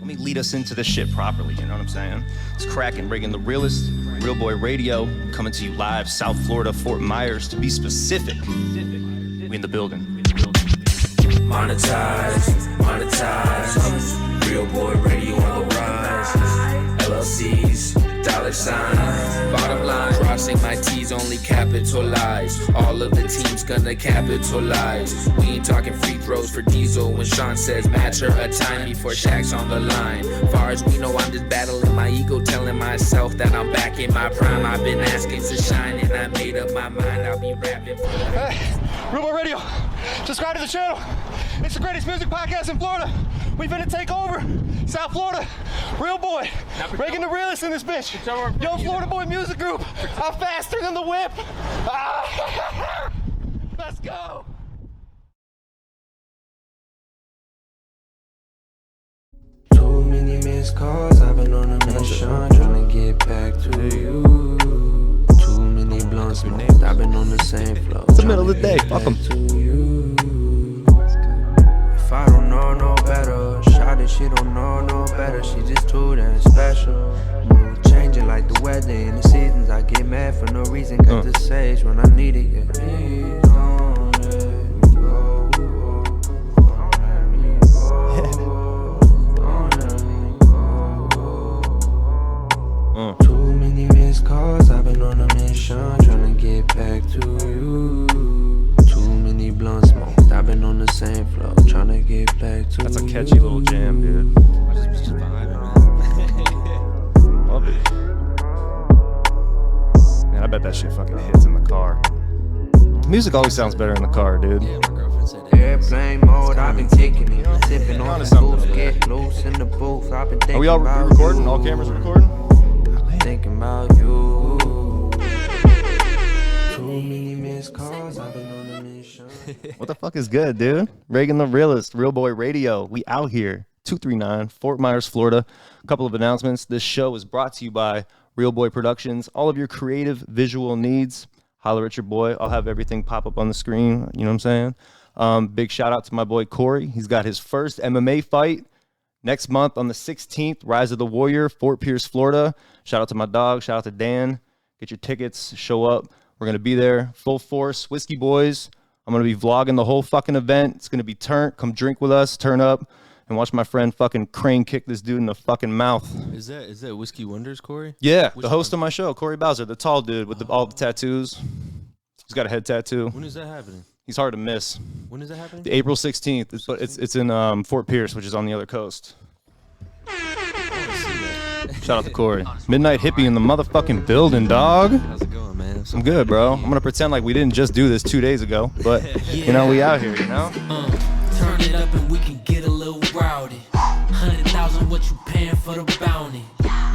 Let me lead us into this shit properly, you know what I'm saying? It's cracking, Ragain The Realest, RealBoy Radio, coming to you live, South Florida, Fort Myers, to be specific. We in the building. Monetize, RealBoy Radio on the rise. LLCs, dollar signs. Bottom line, crossing my T's, only capitalize. All of the teams gonna capitalize. We ain't talking free throws for Diesel when Sean says match her a time before Shaq's on the line. Far as we know, I'm just battling my ego, telling myself that I'm back in my prime. I've been asking to shine and I made up my mind. I'll be rapping for RealBoy Radio, subscribe to the channel. It's the greatest music podcast in Florida. We finna take over South Florida. RealBoy, Ragain The Realest in this bitch. Yo, Florida Boy Music Group. I'm faster than the whip. Ah. Let's go. too many missed calls. I've been on a mission, trying to get back to you. Too many blunts smoked. I've been on the same flow. It's the middle of the day. Fuck them. If I don't know no better, shawty, she don't know no better. She just too damn special. Mood changing like the weather in the seasons. I get mad for no reason. Got the sage when I need it. Yeah. Please don't let me go. Don't let me go. Don't let me go. Too many missed calls. I've been on a mission, trying to get back to you. Too many blunt smokes. I've been on the same flow, trying to get back to you. That's a catchy little jam, dude. Love it. Man, I bet that shit fucking hits in the car. Music always sounds better in the car, dude. Yeah, my girlfriend said that. Airplane mode, I've been kicking it. Sipping on the booth, get loose in the booth. I've been thinking Are we all about recording? you. All cameras recording? Thinking about you. Too many missed calls, I've been on a mission. What the fuck is good, dude? Ragain The Realest, RealBoy Radio. We out here, 239, Fort Myers, Florida. A couple of announcements. This show is brought to you by RealBoy Productions. All of your creative visual needs, holler at your boy. I'll have everything pop up on the screen. You know what I'm saying? Big shout out to my boy Corey. He's got his first MMA fight next month on the 16th. Rise of the Warrior, Fort Pierce, Florida. Shout out to my dog. Shout out to Dan. Get your tickets. Show up. We're going to be there. Full force. Whiskey Boys. I'm going to be vlogging the whole fucking event. It's going to be turnt. Come drink with us, turn up, and watch my friend fucking Crane kick this dude in the fucking mouth. Is that Whiskey Wonders, Corey? Yeah, Which the host one? of my show, Corey Bowser, the tall dude with all the tattoos. He's got a head tattoo. When is that happening? He's hard to miss. When is that happening? The April 16th. It's in Fort Pierce, which is on the other coast. Shout out to Corey. Midnite Hippie in the motherfucking building, dog. How's it going, man? I'm good, bro. I'm gonna pretend like we didn't just do this 2 days ago, but you know, we out here, you know? Turn it up and we can get a little rowdy. 100,000, what you paying for the bounty?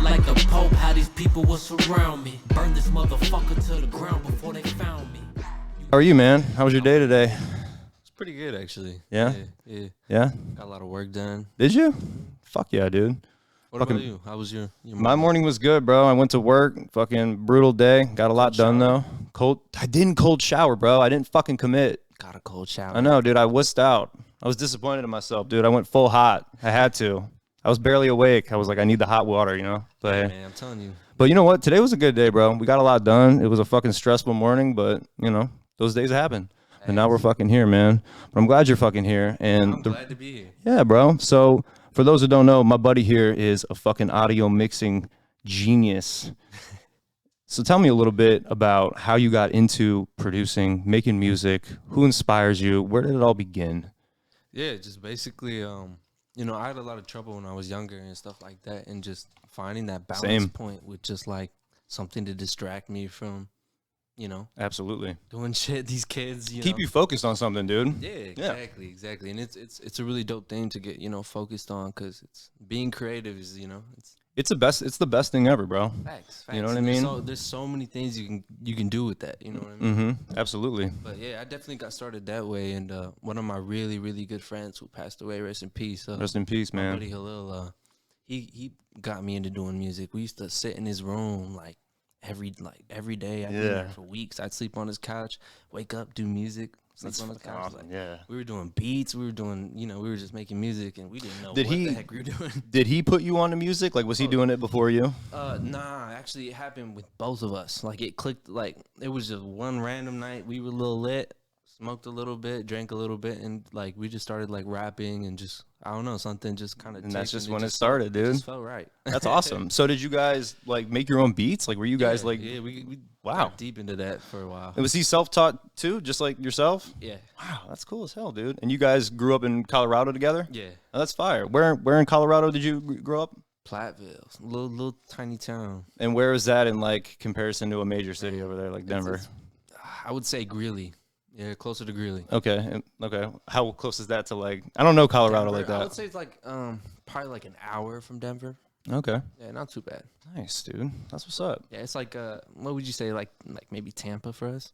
Like the Pope, how these people will surround me. Burn this motherfucker to the ground before they found me. How are you, man? How was your day today? It's pretty good, actually. Yeah? Yeah. Yeah? Got a lot of work done. Did you? Fuck yeah, dude. What Fucking- about you? How was your My morning was good, bro. I went to work. Fucking brutal day. Got a lot done, though. I didn't cold shower, bro. I didn't fucking commit. Got a cold shower. I know, dude. I wussed out. I was disappointed in myself, dude. I went full hot. I had to. I was barely awake. I was like, I need the hot water, you know? But, Yeah, hey. man, I'm telling you. But you know what? Today was a good day, bro. We got a lot done. It was a fucking stressful morning, but, you know, those days happen. And now we're fucking here, man. But I'm glad you're fucking here. And I'm glad to be here. yeah, bro. So for those who don't know, my buddy here is a fucking audio mixing genius. So tell me a little bit about how you got into producing, making music. Who inspires you? Where did it all begin? Yeah, just basically, you know, I had a lot of trouble when I was younger and stuff like that, and just finding that balance Same. point with just like something to distract me from, you know, Absolutely. doing shit. These kids, Keep you focused on something, dude. Yeah, exactly. And it's a really dope thing to get, you know, focused on, because it's being creative is, you know, It's the best thing ever, bro. facts. You know what I And mean? there's so many things you can do with that. You know what I mean? Mm-hmm. Absolutely. But yeah, I definitely got started that way. And one of my really, really good friends who passed away, rest in peace. Rest in peace, my man. buddy Halil, he got me into doing music. We used to sit in his room every day. I'd be Yeah. there for weeks. I'd sleep on his couch, wake up, do music, sleep That's on the fucking couch. awesome. Like, Yeah. we were doing beats. We were doing, you know, we were just making music, and we didn't know Did what he- the heck we were doing. Did he put you on to music? Like, was he doing it before you? Nah, actually, it happened with both of us. Like, it clicked. Like, it was just one random night. We were a little lit, smoked a little bit, drank a little bit, and like we just started like rapping and just I don't know, something just kind of. And that's just when it started, dude. It just felt right. That's awesome. So did you guys like make your own beats? Like, were you guys like? Yeah, we Wow. got deep into that for a while. And was he self-taught too, just like yourself? Yeah, Wow, that's cool as hell, dude. And you guys grew up in Colorado together? yeah. Oh, that's fire. Where in Colorado did you grow up? Platteville, little tiny town. And where is that in like comparison to a major city over there, like Denver? I would say Greeley. Yeah, closer to Greeley. Okay, okay. How close is that to like? I don't know Colorado Denver, like that. I would say it's like probably like an hour from Denver. Okay, Yeah, not too bad. nice, dude. That's what's up. Yeah, it's like what would you say like maybe Tampa for us?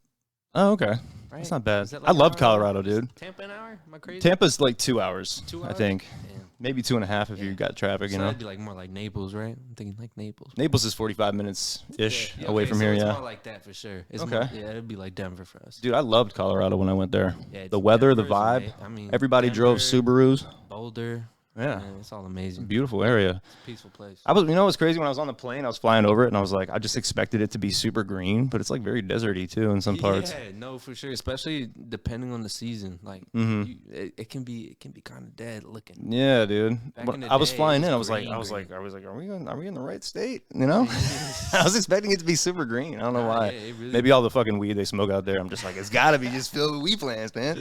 Oh, okay. Right? That's not bad. Is that I like love an hour? Colorado, Is dude. Tampa an hour? Am I crazy? Tampa's like 2 hours, 2 I hours? think. Damn. Maybe 2.5 if you got traffic, you So know. that'd be like more like Naples, right? I'm thinking like Naples. Naples is 45 minutes ish Yeah, away okay, from so here, it's yeah. more like that for sure. It's Okay. More, yeah, it'd be like Denver for us. Dude, I loved Colorado when I went there. Yeah, it's The weather, the Denver's vibe. I mean, Everybody drove Denver, Subarus. Boulder. Yeah, Man, it's all amazing. beautiful area. It's a peaceful place. I was, you know, what's crazy when I was on the plane, I was flying over it, and I was like, I just expected it to be super green, but it's like very deserty too in some parts. Yeah, no, for sure. Especially depending on the season. Like, it can be kind of dead looking. Yeah, dude. Back When in the I was day, flying it in, was I was green. like, are we in the right state? You know, I was expecting it to be super green. I don't know Nah, why. yeah, it really- Maybe all the fucking weed they smoke out there. I'm just like, it's got to be just filled with weed plants, man.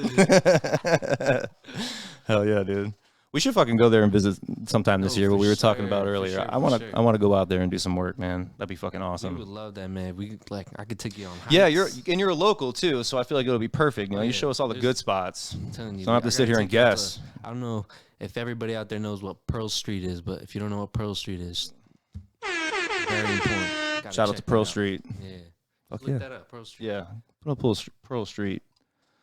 Hell yeah, dude. We should fucking go there and visit sometime this Oh, year. What for we were talking sure, about for earlier. sure, I want to, for sure. I want to go out there and do some work, man. That'd be fucking We awesome. would love that, man. We like I could take you on. Yeah, hikes. you're a local too, so I feel like it'll be perfect. You know, Oh, you yeah. show us all the There's- good spots. I'm telling you. So I don't have to I sit gotta here and take you out guess. to- I don't know if everybody out there knows what Pearl Street is, but if you don't know what Pearl Street is, very important. Gotta Shout out check to it Pearl out. Street. Yeah. Fuck Look yeah. that up, Pearl Street. Yeah, put up Pearl Street.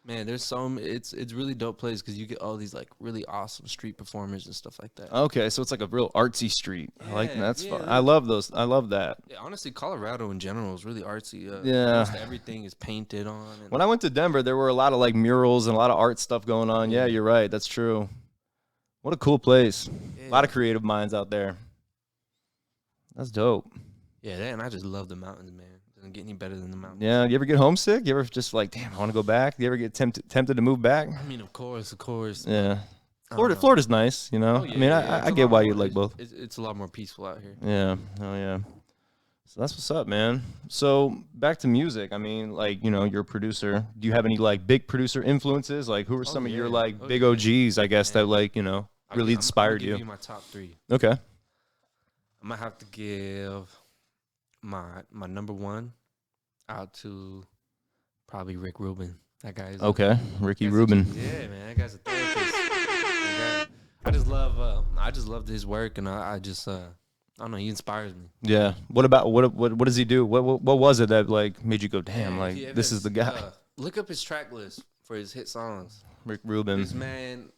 Man, there's it's really dope place because you get all these like really awesome street performers and stuff like that. Okay, so it's like a real artsy street. I like Yeah, that's yeah. fun. I love those. I love that. Yeah, honestly, Colorado in general is really artsy. Yeah. almost everything is painted on. And When I went to Denver, there were a lot of like murals and a lot of art stuff going on. Yeah, you're right. That's true. What a cool place. A lot of creative minds out there. That's dope. yeah, and I just love the mountains, man. Doesn't get any better than the mountains. Yeah, you ever get homesick? You ever just like, damn, I want to go back? You ever get tempted to move back? I mean, of course. Yeah. I don't know. Florida's nice, you know. Oh, I yeah, mean, yeah, it's I a get lot why more- you like both. It's a lot more peaceful out here. Yeah. Oh yeah. So that's what's up, man. So back to music. I mean, like, you know, you're a producer. Do you have any like big producer influences? Like, who are some of your yeah. like Oh, big yeah. OGs? I guess that like, you know, really I'm inspired gonna give you. my top 3. Okay. I'm gonna have to give my number 1 out to probably Rick Rubin. That guy is Okay. Ricky that's a Rubin. genius. Yeah, man, that guy's a therapist. That guy- I just love his work, and I don't know, he inspires me. Yeah. What about what does he do? What was it that like made you go, damn, Man, like if you this ever, is the guy? Look up his track list for his hit songs. Rick Rubin. This man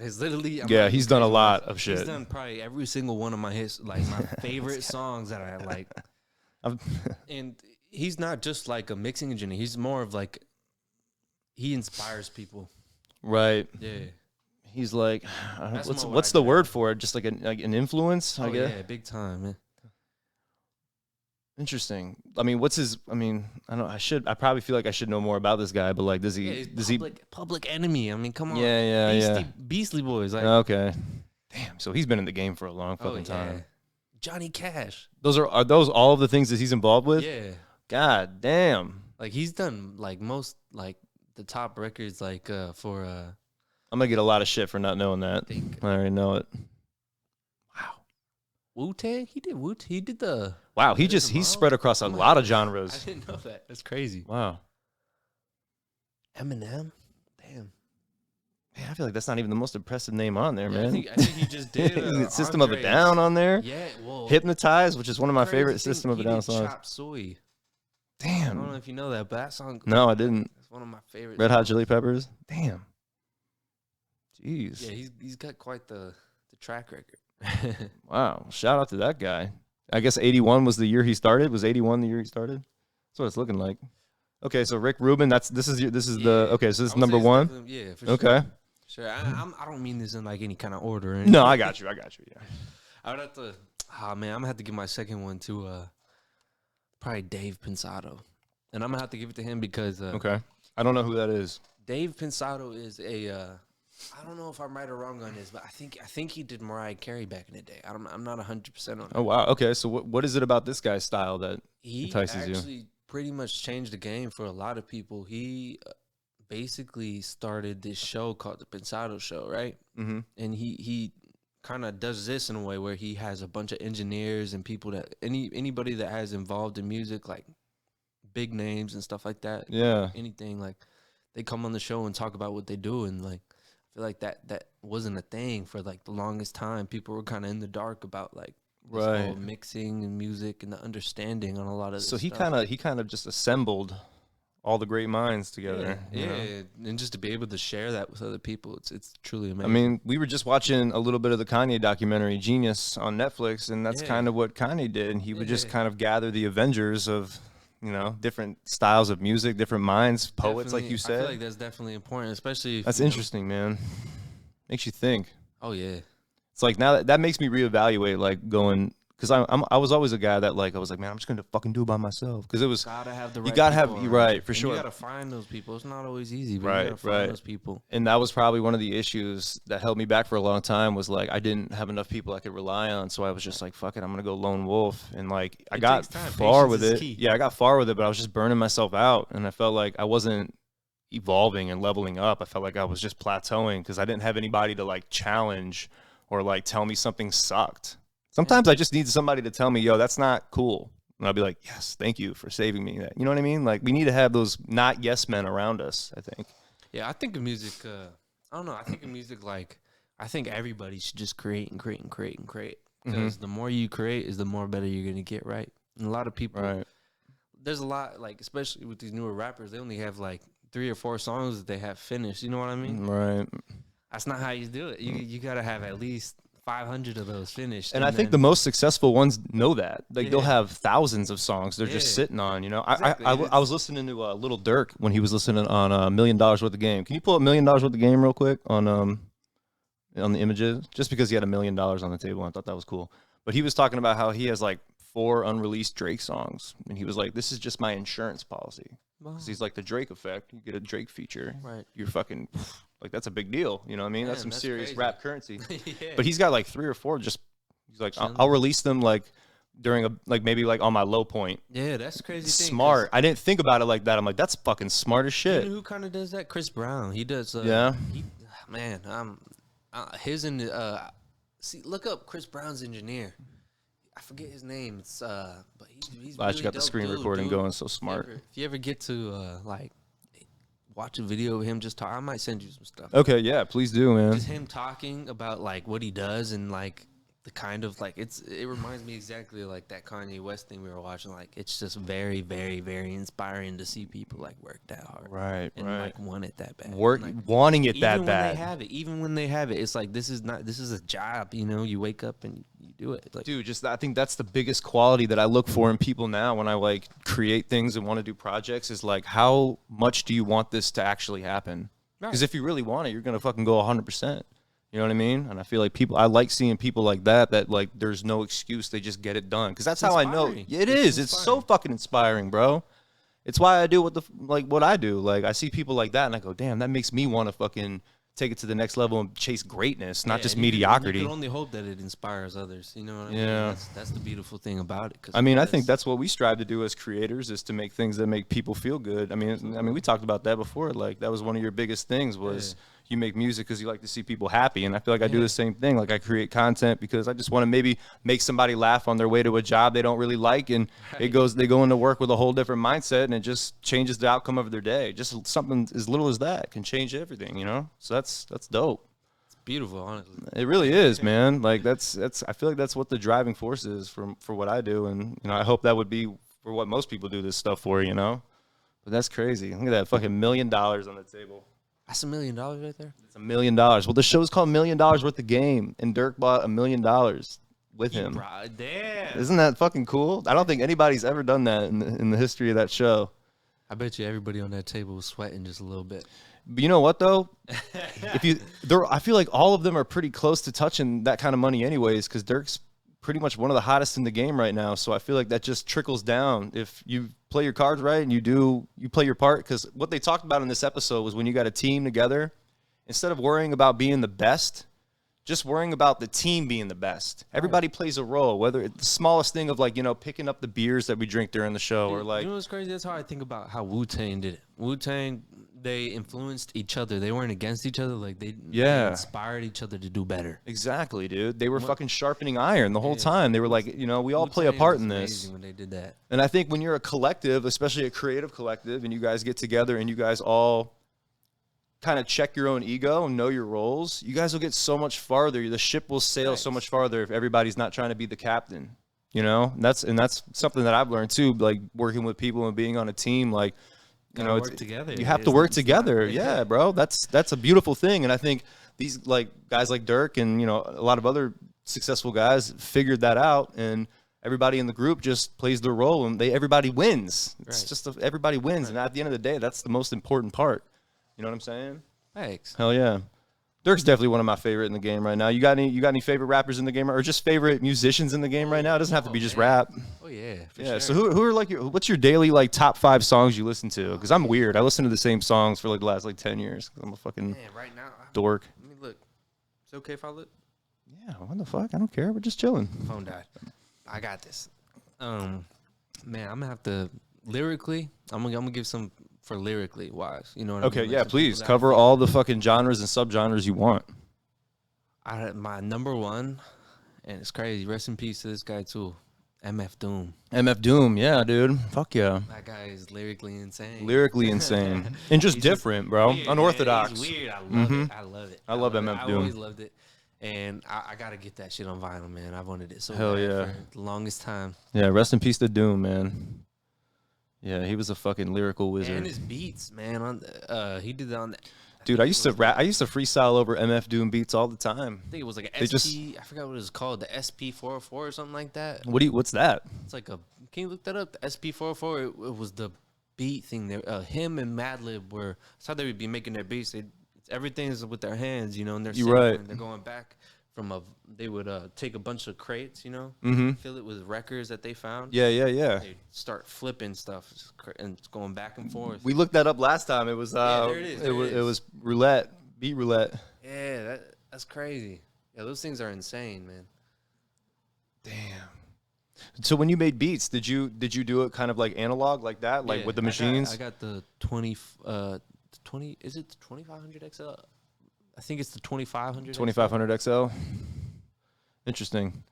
has literally. I'm Yeah, not he's even done a crazy, lot man. of shit. He's done probably every single one of my hits, like my favorite songs that I like. And he's not just like a mixing engineer. He's more of like he inspires people. Right. Yeah. He's like, That's what's more what what's I the get. word for it? Just like an influence, I Oh guess. yeah, big time, man. Interesting. I mean, what's his? I mean, I don't. I probably feel like I should know more about this guy, but like, does Yeah, he? he's Does he? public enemy. I mean, come on. Yeah, yeah. Beastly Boys. Like, Okay. Damn. So he's been in the game for a long oh, fucking yeah. time. Johnny Cash. Those are those all of the things that he's involved with? Yeah. God damn. Like he's done like most like the top records like for I'm gonna get a lot of shit for not knowing that. I already know it. Wu-Tang. He did Wu. He did the. Wow. He's Tomorrow? spread across a Oh my lot of God. genres. I didn't know that. That's crazy. Wow. Eminem. Damn. Man, I feel like that's not even the most impressive name on there, Yeah, man. I think he just did. System of a Andre's. Down on there. Yeah. Well. Hypnotized, which is one of my crazy favorite thing, System of a he Down did songs. Chop Suey. I don't know Damn. if you know that, but that song. No, I didn't. It's one of my favorites. Red Hot Chili Peppers. Damn. Jeez. Yeah, he's got quite the track record. Wow. Shout out to that guy. I guess 81 was the year he started. Was 81 the year he started? That's what it's looking like. Okay, so Rick Rubin, this is the okay, so this is number it's one. Yeah, for Okay. sure. I don't mean this in like any kind of order. Or No, anything. I got you. Yeah. I would have to. Oh man, I'm gonna have to give my second one to probably Dave Pensado, and I'm gonna have to give it to him because Okay. I don't know who that is. Dave Pensado is a. I don't know if I'm right or wrong on this, but I think he did Mariah Carey back in the day. I'm not 100% on that. Oh wow. Okay, so what is it about this guy's style that He entices you? actually pretty much changed the game for a lot of people. He basically started this show called the Pensado Show, right? Mm-hmm. And he kind of does this in a way where he has a bunch of engineers and people that anybody that has involved in music, like big names and stuff like that. Yeah. Anything like they come on the show and talk about what they do, and like I feel like that wasn't a thing for like the longest time. People were kind of in the dark about like this whole mixing and music and the understanding on a lot of this So he stuff. kind of just assembled all the great minds together. Yeah, you know? and just to be able to share that with other people, it's truly amazing. I mean, we were just watching a little bit of the Kanye documentary Genius on Netflix, and that's kind of what Kanye did. And he would just kind of gather the Avengers of, different styles of music, different minds, poets, Definitely, like you said. I feel like that's definitely important, especially if, That's interesting, man. Makes you think. Oh yeah, It's like now that makes me reevaluate, like going, because I was always a guy that like I was like, man, I'm just gonna fucking do it by myself, because it was gotta have the right. you gotta have people around. right for And sure. You gotta find those people. It's not always easy, but Right, you gotta find those people. And that was probably one of the issues that held me back for a long time, was like I didn't have enough people I could rely on, so I was just like, fuck it, I'm gonna go lone wolf. And like I got far with it. Yeah, I got far with it, but I was just burning myself out, and I felt like I wasn't evolving and leveling up. I felt like I was just plateauing because I didn't have anybody to like challenge or like tell me something sucked. Sometimes I just need somebody to tell me, yo, that's not cool. And I'll be like, yes, thank you for saving me. That, you know what I mean? Like, we need to have those not yes men around us, I think. Yeah, I think of music. I don't know. I think of music like I think everybody should just create and create and create and create, because the more you create is the more better you're gonna get, right? And a lot of people, there's a lot, like especially with these newer rappers, they only have like 3 or 4 songs that they have finished. You know what I mean? Right. That's not how you do it. You gotta have at least 500 of those finished. And I think the most successful ones know that. Like they'll have thousands of songs they're just Yeah. sitting on, Exactly. I was listening to Little Dirk when he was listening on $1 Million Worth of Game. Can you pull up $1 Million Worth of Game real quick on the images? Just because he had $1 million on the table, I thought that was cool. But he was talking about how he has like 4 unreleased Drake songs, and he was like, "This is just my insurance policy." Because he's like the Drake effect. You get a Drake feature, Right. You're fucking like, that's a big deal. You know what I mean? That's Man, some that's serious crazy. rap currency. Yeah. But he's got like 3 or 4 just. He's like, I'll release them like during maybe like on my low point. Yeah, that's a crazy. Thing, Smart. I didn't think about it like that. I'm like, that's fucking smart as You shit. know who kind of does that? Chris Brown. He does. Yeah. Man, his and see, look up Chris Brown's engineer. I forget his name. It's but he's I really actually got the dope screen dude, recording dude. going, so smart. If you ever get to like watch a video of him just talk, I might send you some stuff. Okay, yeah, please do, man. Just him talking about like what he does and like the kind of like it reminds me exactly of like that Kanye West thing we were watching. Like it's just very, very, very inspiring to see people like work that hard, Right, and like want it that bad, like, wanting it that even bad. when they have it, it's like this is a job. You wake up and you do it. Like, Dude, I think that's the biggest quality that I look for in people now when I like create things and want to do projects, is like, how much do you want this to actually happen? Because if you really want it, you're gonna fucking go 100%. You know what I mean? And I feel like I like seeing people like that like there's no excuse, they just get it done. Because that's how I know. inspiring. It is. It's so fucking inspiring, bro. It's why I do what I do. Like, I see people like that and I go, damn, that makes me want to fucking take it to the next level and chase greatness, not just and you mediocrity. can only hope that it inspires others. You know what I mean? Yeah. That's the beautiful thing about it. 'Cause I mean, I think that's what we strive to do as creators, is to make things that make people feel good. I mean, we talked about that before. Like, that was one of your biggest things, was you make music because you like to see people happy. And I feel like I do the same thing. Like, I create content because I just want to maybe make somebody laugh on their way to a job they don't really like, and they go into work with a whole different mindset, and it just changes the outcome of their day. Just something as little as that can change everything, So that's dope. it's beautiful, honestly. It really is, man. Like, that's I feel like that's what the driving force is for what I do, and I hope that would be for what most people do this stuff for, But that's crazy. Look at that fucking $1 million on the table. That's $1 million right there. It's $1 million. Well, the show's called $1 Million Worth of Game, and Dirk bought $1 million with him. Damn. Isn't that fucking cool? I don't think anybody's ever done that in the history of that show. I bet you everybody on that table was sweating just a little bit. But you know what though? I feel like all of them are pretty close to touching that kind of money anyways, because Dirk's pretty much one of the hottest in the game right now. So I feel like that just trickles down if you play your cards right and you play your part. Because what they talked about in this episode was when you got a team together, instead of worrying about being the best, just worrying about the team being the best. Everybody plays a role, whether it's the smallest thing of like, picking up the beers that we drink during the show or like. You know what's crazy? That's how I think about how Wu-Tang did it. Wu-Tang, they influenced each other. They weren't against each other. Like they inspired each other to do better. Exactly, dude. They were fucking sharpening iron the whole time. They were like, we all play a Wu-Tang part was in this. amazing when they did that. And I think when you're a collective, especially a creative collective, and you guys get together and you guys all kind of check your own ego and know your roles, you guys will get so much farther. The ship will sail so much farther if everybody's not trying to be the captain. And that's something that I've learned too, like working with people and being on a team. Like, work together. You have to work together. Yeah, bro. That's a beautiful thing. And I think these like guys like Dirk and a lot of other successful guys figured that out, and everybody in the group just plays their role, and everybody wins. It's just everybody wins, and at the end of the day, that's the most important part. You know what I'm saying? Thanks. Hell yeah. Dirk's definitely one of my favorite in the game right now. You got any favorite rappers in the game, or just favorite musicians in the game right now? It doesn't have to be just rap. Oh yeah. Yeah. Sure. So who are like what's your daily like top 5 songs you listen to? Because I'm weird. I listen to the same songs for like the last like 10 years. I'm a fucking right now, dork. Let me look. Is it okay if I look? Yeah. What the fuck? I don't care. We're just chilling. Phone died. I got this. Man, I'm gonna have to lyrically. I'm gonna give some for lyrically wise. You know what I mean? Okay. Like Yeah. some Please people that cover all the fucking genres and subgenres you want. my number one, and it's crazy. Rest in peace to this guy too, MF Doom. MF Doom. Yeah, dude. Fuck yeah. That guy is lyrically insane. Lyrically insane and just He's different, bro. Weird, Unorthodox. Man. He's weird. I love it. I love it. I love MF Doom. I always loved it. And I gotta get that shit on vinyl, man. I've wanted it so Hell bad yeah. for the longest time. Yeah, rest in peace to Doom, man. Yeah, he was a fucking lyrical wizard. And his beats, man. He did that on. Dude, I used to freestyle over MF Doom beats all the time. I think it was like They a just- SP. I forgot what it was called. The SP404 or something like that. What's that? It's like a. Can you look that up? The SP404. It was the beat thing. There, him and Madlib were. That's how they would be making their beats. Everything is with their hands, and they're You're right. sampling. They're going back from they would take a bunch of crates, fill it with records that they found. Yeah. They start flipping stuff and it's going back and forth. We looked that up last time. It was there it is, it was roulette, beat roulette. Yeah, that's crazy. Yeah, those things are insane, man. Damn. So when you made beats, did you do it kind of like analog like that, like Yeah, with the machines? I got the 20. Is it the 2500 XL? I think it's the 2500. 2500 XL. Interesting.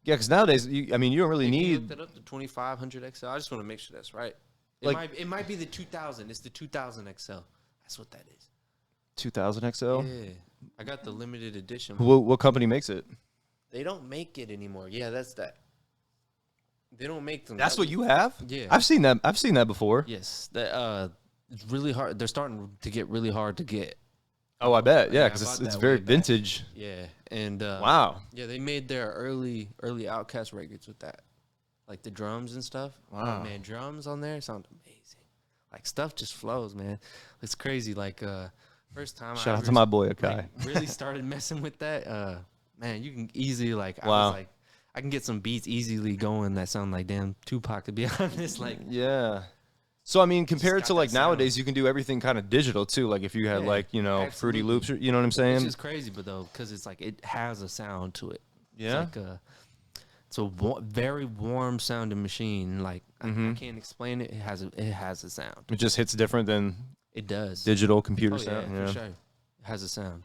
Yeah, because nowadays, you don't really Can you need. look that up, the 2500 XL. I just want to make sure that's right. It might be the 2000. It's the 2000 XL. That's what that is. 2000 XL. Yeah, I got the limited edition. What company makes it? They don't make it anymore. Yeah, that's that. They don't make them. That's what you have? Yeah. I've seen that before. Yes. That it's really hard. They're starting to get really hard to get. Oh, I bet. Yeah, Yeah, I because bought it's that very way back. vintage. Yeah, and Wow. yeah, they made their early Outkast records with that, like the drums and stuff. Wow. Oh, man, drums on there sound amazing. Like stuff just flows, man. It's crazy. Like first time Shout out to my boy Akai. like, really started messing with that. Man, you can easily I Wow. was like, I can get some beats easily going that sound like damn Tupac, to be honest. Like Yeah. So I mean, compared got to like that sound. nowadays, you can do everything kind of digital too. Like if you had Yeah, like Fruity absolutely. Loops, or, you know what I'm it's saying? just crazy, but though, because it's like it has a sound to it. Yeah. It's like it's a very warm sounding machine. Like I can't explain it. It has a sound. It just hits different than It does. digital computer Oh yeah, sound. Yeah. for sure. It has a sound.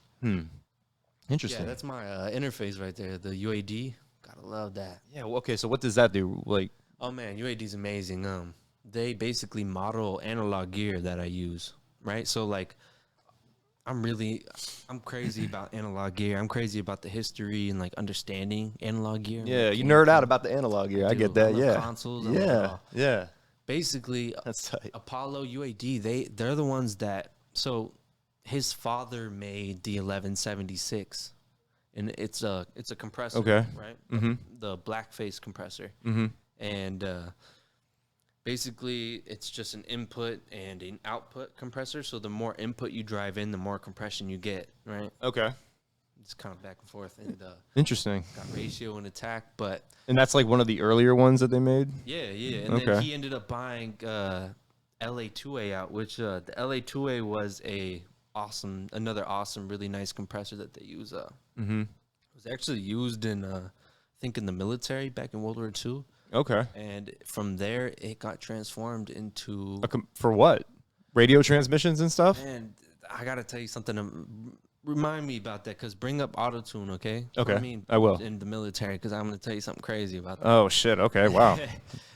Interesting. Yeah, that's my interface right there. The UAD. Gotta love that. Yeah. Well, okay. So what does that do? Like, Oh man, UAD's amazing. They basically model analog gear that I use, right? So like, I'm crazy about analog gear. I'm crazy about the history and like understanding analog gear. and yeah, where it you came nerd out from. about the analog here. I do. get that. I love Yeah. consoles. I love it Yeah. all. Yeah. Basically, That's tight. Apollo UAD, they're the ones that. So his father made the 1176, and it's a compressor. Okay. Right. Mm-hmm. The blackface compressor. Mm-hmm. And Basically, it's just an input and an output compressor. So the more input you drive in, the more compression you get, right? Okay. It's kind of back and forth. And Interesting. got ratio and attack, but... And that's like one of the earlier ones that they made? Yeah. And then he ended up buying LA2A out, which the LA2A was another awesome, really nice compressor that they use. It was actually used in, I think, in the military back in World War II. Okay. And from there, it got transformed into... For what? Radio transmissions and stuff? And I got to tell you something. Remind me about that, because bring up auto-tune, okay? Okay, I mean, I will. In the military, because I'm going to tell you something crazy about that. Oh, shit. Okay, wow.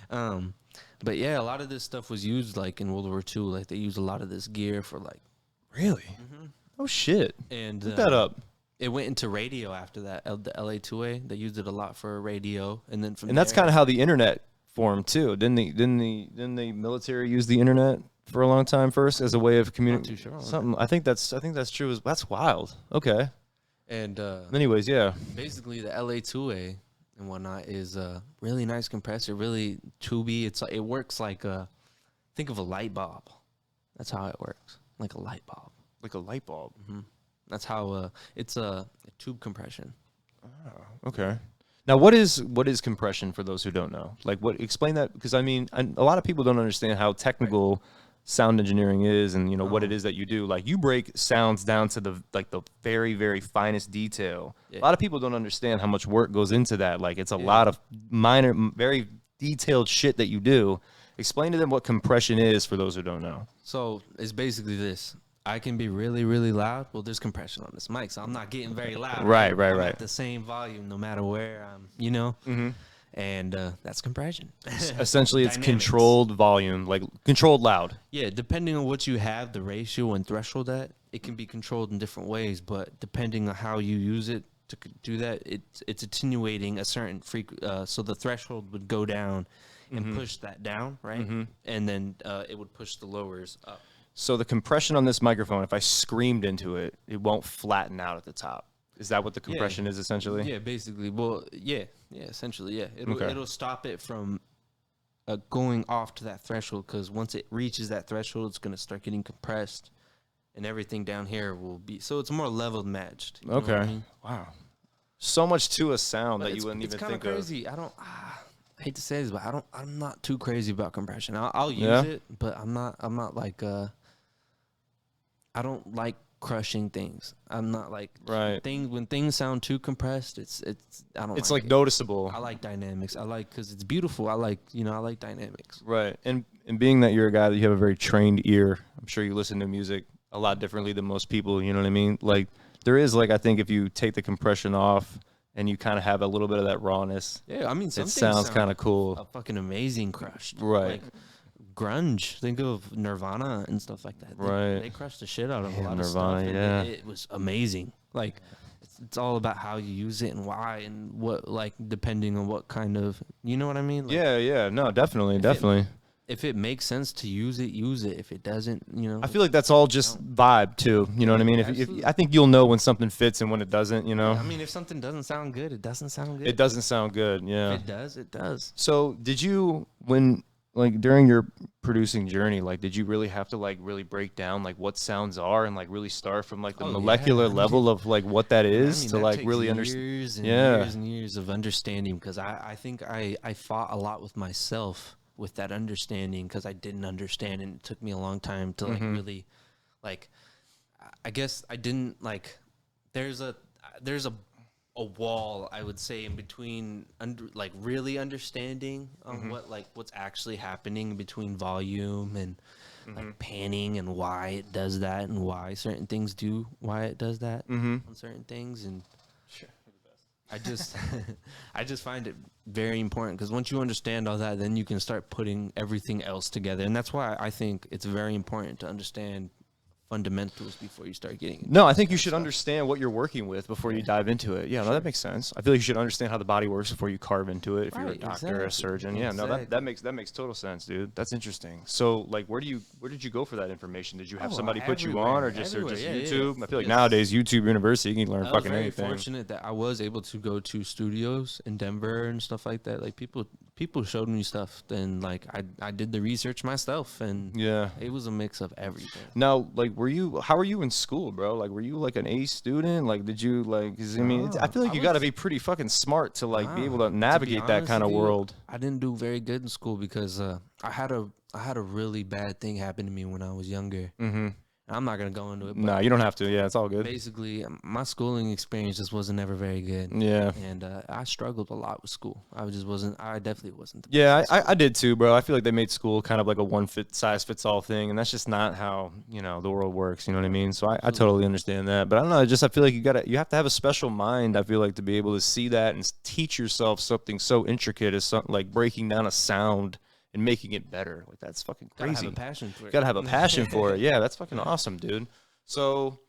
But yeah, a lot of this stuff was used like in World War II. Like they used a lot of this gear for like... Really? Oh, shit. And Look that up. It went into radio after that, the LA2A. They used it a lot for radio, and then from that's kind of how the internet formed too. Didn't the military use the internet for a long time first as a way of communicating? Not too sure. Something. I think that's true. That's wild. Okay. And anyways, yeah. basically the LA2A and whatnot is a really nice compressor, really tubey. It works like think of a light bulb. That's how it works, like a light bulb. Like a light bulb. That's how it's a tube compression. Oh, okay. Now, what is compression for those who don't know? Like, explain that, because I mean, a lot of people don't understand how technical sound engineering is, and what it is that you do. Like, you break sounds down to the very, very finest detail. Yeah. A lot of people don't understand how much work goes into that. Like, it's a lot of minor, very detailed shit that you do. Explain to them what compression is for those who don't know. So it's basically this. I can be really, really loud. Well, there's compression on this mic, so I'm not getting very loud. Right. I'm at the same volume no matter where I'm, and that's compression. Essentially, it's controlled volume, like controlled loud. Yeah, depending on what you have, the ratio and threshold at, it can be controlled in different ways, but depending on how you use it to do that, it's attenuating a certain so the threshold would go down and push that down, right? And then it would push the lowers up. So the compression on this microphone, if I screamed into it, it won't flatten out at the top. Is that what the compression is essentially? Yeah, basically. Well, yeah, essentially, yeah. It'll stop it from going off to that threshold, because once it reaches that threshold, it's going to start getting compressed, and everything down here will be... So it's more level matched. You know what I mean? Wow. So much to a sound But that you wouldn't even think of. It's kind of crazy. I hate to say this, but I'm not too crazy about compression. I'll use it, but I'm not like... I don't like crushing things. I'm not like when things sound too compressed. It's like noticeable. I like dynamics. I like, because it's beautiful. I like dynamics. Right. And being that you're a guy that you have a very trained ear, I'm sure you listen to music a lot differently than most people. You know what I mean? Like there is I think if you take the compression off and you kind of have a little bit of that rawness. Yeah, I mean, it sounds kind of cool. A fucking amazing crushed. Right. Like, grunge, think of Nirvana and stuff like that. They crushed the shit out of a lot of stuff. Yeah, it was amazing. Like it's all about how you use it and why and what, like depending on what kind of, you know what I mean? Like, no, definitely. If it makes sense to use it, use it. If it doesn't, I feel like that's all just vibe too. You know what I mean? If I think you'll know when something fits and when it doesn't. You know. I mean, if something doesn't sound good, it doesn't sound good. It doesn't sound good. Yeah. If it does, it does. So did you during your producing journey, did you really have to really break down what sounds are and really start from the molecular level of what that is to really understand? Years and years of understanding, because I think I fought a lot with myself with that understanding, because I didn't understand, and it took me a long time to really I guess I didn't there's a wall, I would say, in between really understanding on what's actually happening between volume and panning and why it does that and why certain things do why it does that on certain things. And I just find it very important, because once you understand all that, then you can start putting everything else together. And that's why I think it's very important to understand fundamentals before you start getting into No, I think you should understand what you're working with before you dive into it. Yeah, no, that makes sense. I feel like you should understand how the body works before you carve into it. If you're a Right, doctor or a exactly. surgeon, yeah, no, that makes total sense, dude. That's interesting. So, like, where did you go for that information? Did you have somebody put you on, or just everywhere, yeah, YouTube? yeah. I feel like Yes. nowadays YouTube University, you can learn I was fucking very anything. fortunate that I was able to go to studios in Denver and stuff like that. Like people showed me stuff, then like I did the research myself, and Yeah. it was a mix of everything. Now, like, how were you in school, bro? Like, were you like an A student? Like, did you like? 'Cause, I mean, I feel like you got to be pretty fucking smart to like be able to navigate that kind of world. I didn't do very good in school because I had a really bad thing happen to me when I was younger. Mm-hmm. I'm not gonna go into it. But Nah, you don't have to. Yeah, it's all good. basically, my schooling experience just wasn't ever very good. Yeah. And I struggled a lot with school. I definitely wasn't. The Yeah, best at I did too, bro. I feel like they made school kind of like a size fits all thing, and that's just not how the world works. You know what I mean? So I totally understand that, but I don't know. I feel like you have to have a special mind. I feel like to be able to see that and teach yourself something so intricate as something like breaking down a sound and making it better. Like that's fucking Gotta crazy. have a passion for it. Gotta have a passion for it. Yeah, that's fucking awesome, dude. So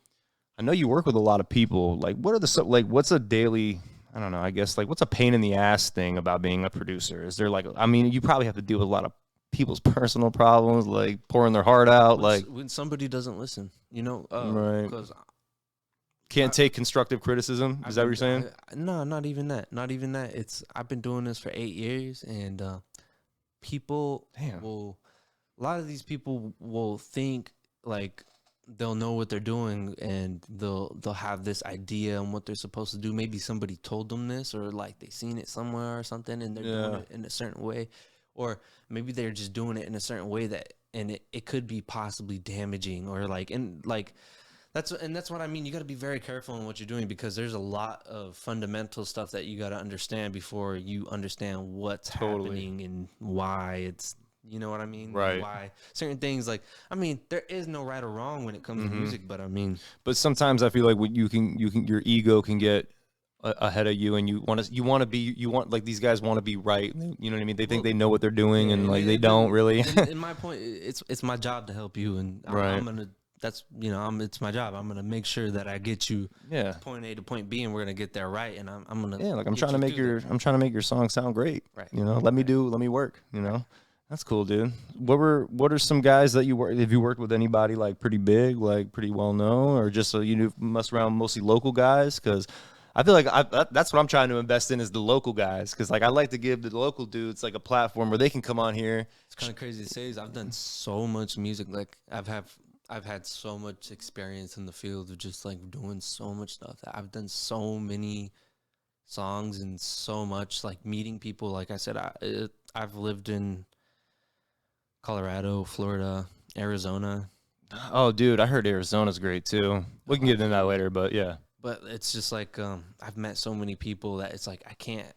I know you work with a lot of people. Like, what's a daily? I don't know. I guess like what's a pain in the ass thing about being a producer? Is there like? I mean, you probably have to deal with a lot of people's personal problems, like pouring their heart out, When somebody doesn't listen, Right. Because can't take constructive criticism. Is that what you're saying? No, not even that. Not even that. I've been doing this for 8 years, and people will. A lot of these people will think like they'll know what they're doing, and they'll have this idea on what they're supposed to do. Maybe somebody told them this, or like they seen it somewhere or something, and they're doing it in a certain way, or maybe they're just doing it in a certain way and it could be possibly damaging, or that's what I mean. You got to be very careful in what you're doing, because there's a lot of fundamental stuff that you got to understand before you understand what's happening and why it's. You know what I mean? Right. Why certain things there is no right or wrong when it comes to music, but But sometimes I feel like when your ego can get ahead of you, and you want like these guys want to be right. You know what I mean? They think they know what they're doing, and like they don't really. In my point, it's my job to help you, and Right. I'm gonna. That's it's my job. I'm gonna make sure that I get you point A to point B, and we're gonna get there right. And I'm gonna I'm trying to make your song sound great. Right. Let me work. That's cool, dude. What are some guys that you work? Have you worked with anybody like pretty big, like pretty well known, or just you mess around mostly local guys? Because I feel like that's what I'm trying to invest in is the local guys. Because like I like to give the local dudes like a platform where they can come on here. It's kind of crazy to say is I've done so much music. Like I've had so much experience in the field of just like doing so much stuff. I've done so many songs and so much like meeting people. Like I said, I've lived in Colorado, Florida, Arizona. Oh, dude, I heard Arizona's great too. We can get into that later, but yeah. But it's just like I've met so many people that it's like I can't.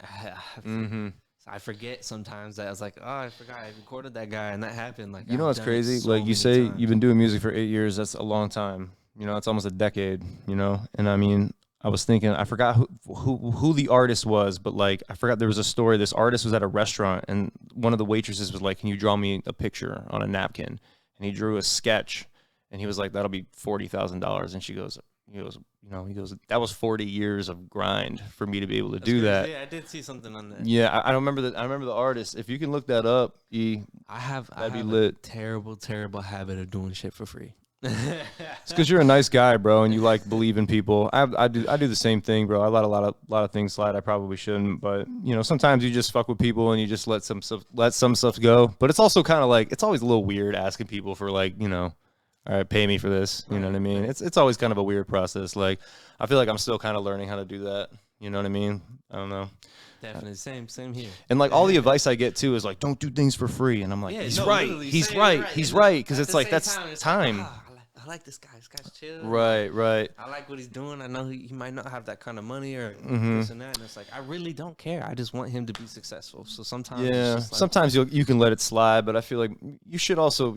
I forget sometimes that I was like, oh, I forgot I recorded that guy and that happened. Like what's crazy? Like you say, you've been doing music for 8 years. That's a long time. It's almost a decade. And I mean, I was thinking, I forgot who the artist was, but like I forgot there was a story. This artist was at a restaurant, and one of the waitresses was like, "Can you draw me a picture on a napkin?" And he drew a sketch, and he was like, "That'll be $40,000." And he goes, "That was 40 years of grind for me to be able to do that." Yeah, I did see something on that. Yeah, I don't remember that. I remember the artist. If you can look that up, I have a terrible habit of doing shit for free. It's because you're a nice guy, bro, and you like believe in people. I do the same thing, bro. I let a lot of things slide. I probably shouldn't, but sometimes you just fuck with people and you just let some stuff go. But it's also kind of like it's always a little weird asking people for like all right, pay me for this. You know what I mean? It's always kind of a weird process. Like I feel like I'm still kind of learning how to do that. You know what I mean? I don't know. Definitely, same here. And like all the advice I get too is like, don't do things for free. And I'm like, he's right, because it's like that's time. Like, I like this guy. This guy's chill. Right. I like what he's doing. I know he might not have that kind of money or this and that. And it's like, I really don't care. I just want him to be successful. So sometimes, it's just like, sometimes you can let it slide, but I feel like you should also,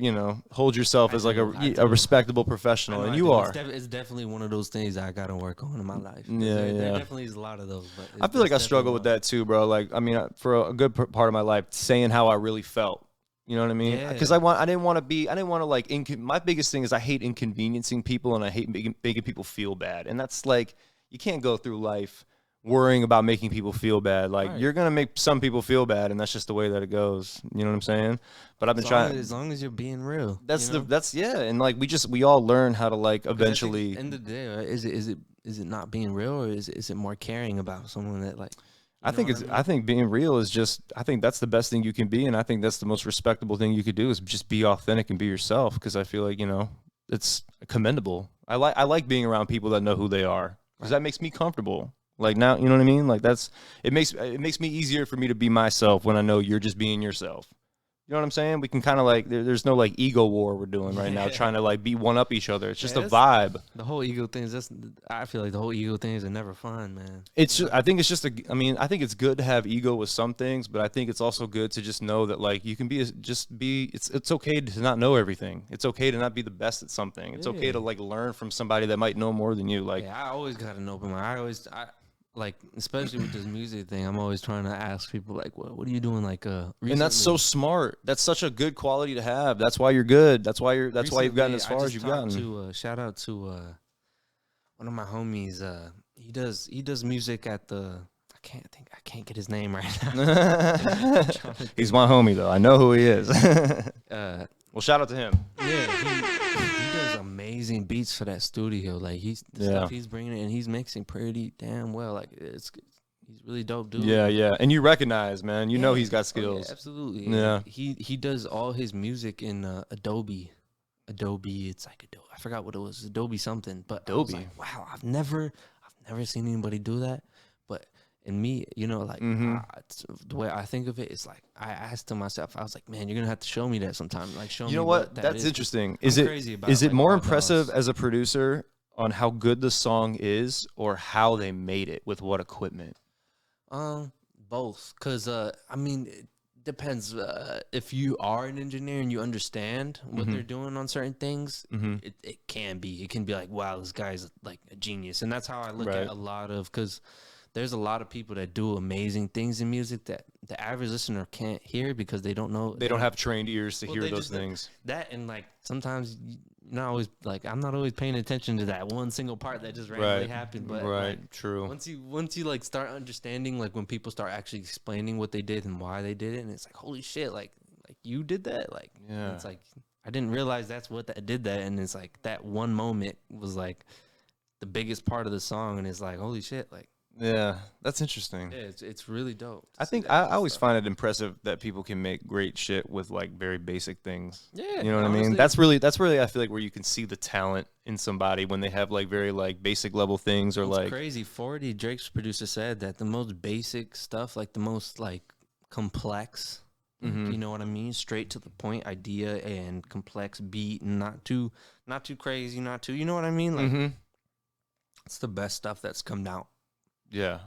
hold yourself as like a respectable professional, and you are. It's definitely one of those things I got to work on in my life. There definitely is a lot of those. But I feel like I struggle with that too, bro. Like, I mean, for a good part of my life, saying how I really felt. You know what I mean? Yeah. Because I didn't want to like, my biggest thing is I hate inconveniencing people and I hate making people feel bad. And that's like, you can't go through life worrying about making people feel bad. Like you're going to make some people feel bad and that's just the way that it goes. You know what I'm saying? But I've been trying. As long as you're being real. That's yeah. And like, we all learn how to like eventually. At the end of the day, right, is it not being real, or is it more caring about someone that like, I think being real is just, I think that's the best thing you can be. And I think that's the most respectable thing you could do is just be authentic and be yourself. Cause I feel like, it's commendable. I like being around people that know who they are because that makes me comfortable. Like now, you know what I mean? Like it makes me easier for me to be myself when I know you're just being yourself. You know what I'm saying? We can kind of like, there's no like ego war we're doing right now, trying to like one up each other. It's just a vibe. The whole ego thing is I feel like the whole ego things are never fun, man. It's just, I think it's just I think it's good to have ego with some things, but I think it's also good to just know that like you can it's okay to not know everything. It's okay to not be the best at something. It's okay to like learn from somebody that might know more than you. Like I always got an open mind. Like, especially with this music thing, I'm always trying to ask people, like, what are you doing, like, recently? And that's so smart. That's such a good quality to have. That's why you're good. That's why you've gotten as far as you've gotten. Shout out to one of my homies. He does music at the. I can't get his name right now. He's my homie though. I know who he is. Well, shout out to him. Yeah, he does amazing beats for that studio. Like stuff he's bringing in, and he's mixing pretty damn well. Like he's really dope dude. Yeah. And you recognize, man. You know he's got skills. Yeah, absolutely. Yeah. He does all his music in Adobe. It's like Adobe. I forgot what it was. Adobe something. But Adobe. I was like, wow, I've never seen anybody do that. But in me, like the way I think of it, it's like I asked myself, I was like, man, you're gonna have to show me that sometime. Like, show me. You know what? That's interesting. Is it more impressive as a producer on how good the song is, or how they made it with what equipment? Both. Cause I mean, it depends. If you are an engineer and you understand what they're doing on certain things, it can be like, wow, this guy's like a genius, and that's how I look at a lot of because. There's a lot of people that do amazing things in music that the average listener can't hear because they don't know. They don't have trained ears to hear those things. That and like sometimes not always like I'm not always paying attention to that one single part that just randomly happened. But like, true. Once you like start understanding, like when people start actually explaining what they did and why they did it, and it's like, holy shit, like you did that, like it's like I didn't realize that's what that did that, and it's like that one moment was like the biggest part of the song, and it's like, holy shit, like. Yeah, that's interesting. Yeah, it's really dope. I think I always find it impressive that people can make great shit with like very basic things. Yeah, you know what I mean. That's really I feel like where you can see the talent in somebody when they have like very like basic level things or like crazy. 40 Drake's producer said that the most basic stuff, like the most like complex, you know what I mean, straight to the point idea and complex beat, and not too crazy, not too, you know what I mean, like it's the best stuff that's come out. Yeah.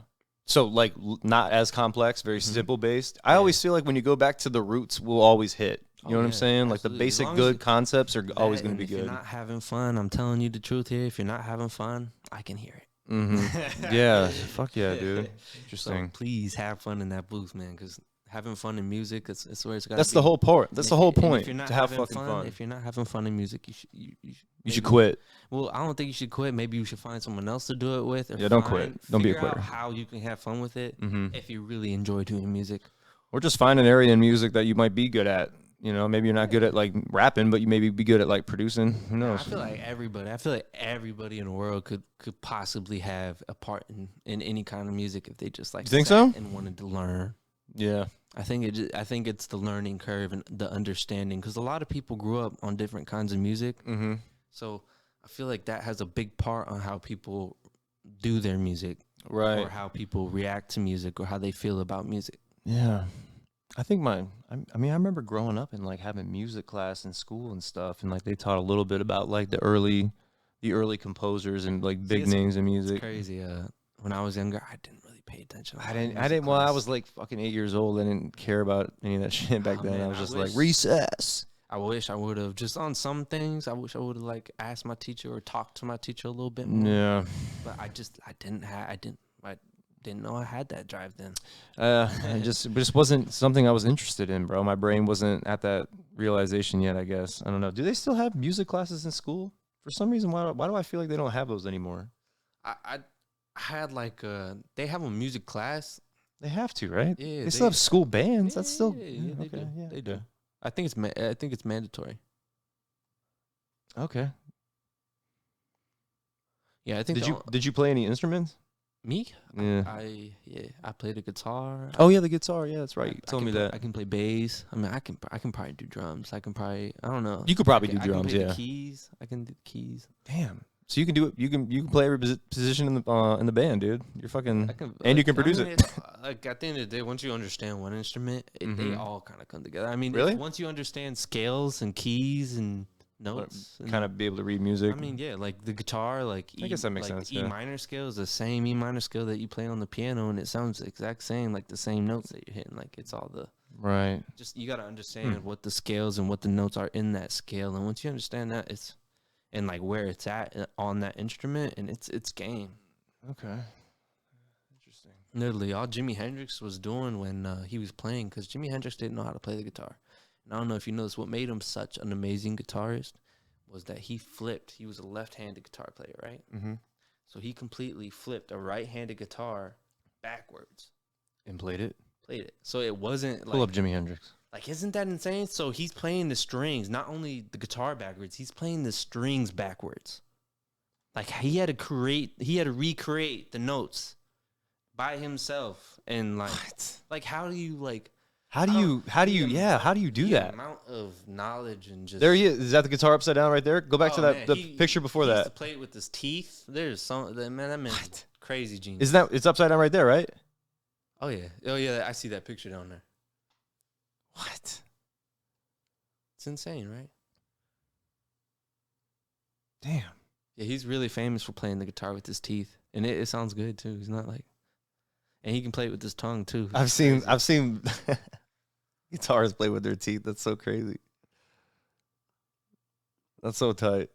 So like not as complex, very simple based. I always feel like when you go back to the roots, we'll always hit. You know what I'm saying? Absolutely. Like the basic good concepts are always going to be good. If you're not having fun, I'm telling you the truth here. If you're not having fun, I can hear it. Yeah. Fuck yeah, dude. Interesting. So please have fun in that booth, man, because having fun in music, it's where it's got. That's the whole part. That's the whole point. To have fucking fun. If you're not having fun in music, you should quit. Well, I don't think you should quit. Maybe you should find someone else to do it with. Or don't quit. Don't be a quitter. Figure out how you can have fun with it if you really enjoy doing music. Or just find an area in music that you might be good at. You know, maybe you're not good at like rapping, but you maybe be good at like producing. Who knows? I feel like everybody in the world could possibly have a part in any kind of music if they just like. You think so? And wanted to learn. Yeah. I think it's the learning curve and the understanding, because a lot of people grew up on different kinds of music. So I feel like that has a big part on how people do their music, right? Or how people react to music, or how they feel about music. Yeah, I think I remember growing up and like having music class in school and stuff, and like they taught a little bit about like the early composers and like big names in music. It's crazy. When I was younger, I didn't really pay attention. I didn't. Well, I was like fucking 8 years old. I didn't care about any of that shit back then. Man, I was just like recess. I wish I would have just on some things. I wish I would have like asked my teacher or talked to my teacher a little bit more. Yeah. But I didn't. didn't know I had that drive then. It just wasn't something I was interested in, bro. My brain wasn't at that realization yet, I guess. I don't know. Do they still have music classes in school? For some reason, why do I feel like they don't have those anymore? I had like they have a music class. They have to, right? Yeah, they still have school bands. That's still yeah, they okay. do. Yeah, They do. I think it's mandatory. Okay. Yeah, I think Did you play any instruments? me? Yeah. I played the guitar. Oh yeah, the guitar. Yeah, that's right. You told me that. I can play bass. I mean, I can probably do drums. I don't know. You could probably do I can drums. play Yeah. the keys. I can do the keys. Damn. So you can do it. You can play every position in the band, dude. You're fucking and you can produce it. Like at the end of the day, once you understand one instrument, they Mhm. all kind of come together. I mean, Really? once you understand scales and keys and notes, Kind of be able to read music. I mean, yeah, like the guitar, like I guess that makes like sense, the yeah. E minor scale is the same E minor scale that you play on the piano, and it sounds the exact same, like the same notes that you're hitting. Like it's all the right. just you gotta understand what the scales and what the notes are in that scale, and once you understand that, it's and like where it's at on that instrument, and it's game. Okay. Interesting. Literally, all Jimi Hendrix was doing when he was playing, because Jimi Hendrix didn't know how to play the guitar. And I don't know if you know this, what made him such an amazing guitarist was that he flipped. He was a left-handed guitar player, right? Mm-hmm. So he completely flipped a right-handed guitar backwards. And played it. Played it. So it wasn't Pull like, up Jimi Hendrix. like, isn't that insane? So he's playing the strings, not only the guitar backwards, he's playing the strings backwards. Like he had to recreate the notes by himself. And like how do you How do you do the that? amount of knowledge and just There he is. Is that the guitar upside down right there? Go back to man, the he- picture before he used that. to play it with his teeth. There's some that man's crazy genius. Isn't that it's upside down right there, right? Oh yeah, I see that picture down there. What? It's insane, right? Damn. Yeah, he's really famous for playing the guitar with his teeth, and it sounds good too. He's not like, and he can play it with his tongue too. I've seen guitarists play with their teeth. That's so crazy. That's so tight.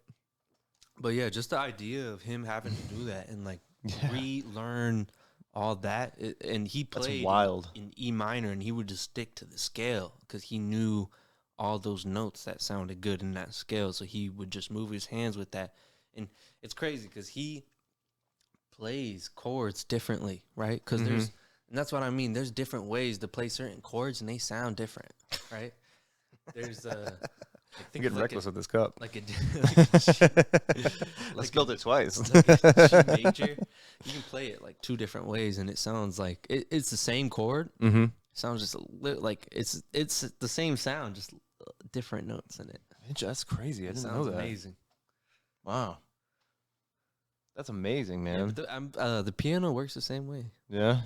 But yeah, just the idea of him having to do that and like Yeah. relearn all that, and he That's played wild. in E minor, and he would just stick to the scale because he knew all those notes that sounded good in that scale. So he would just move his hands with that, and it's crazy because he plays chords differently, right? Because there's, and that's what I mean. There's different ways to play certain chords, and they sound different, right? There's I'm getting reckless with this cup. like a I spilled it twice. like a G major. You can play it like two different ways, and it sounds like it's the same chord. Mm-hmm. Sounds just like it's the same sound, just different notes in it. That's crazy. I It didn't know sounds that. amazing. Wow. That's amazing, Yeah, man. but the piano works the same way. Yeah.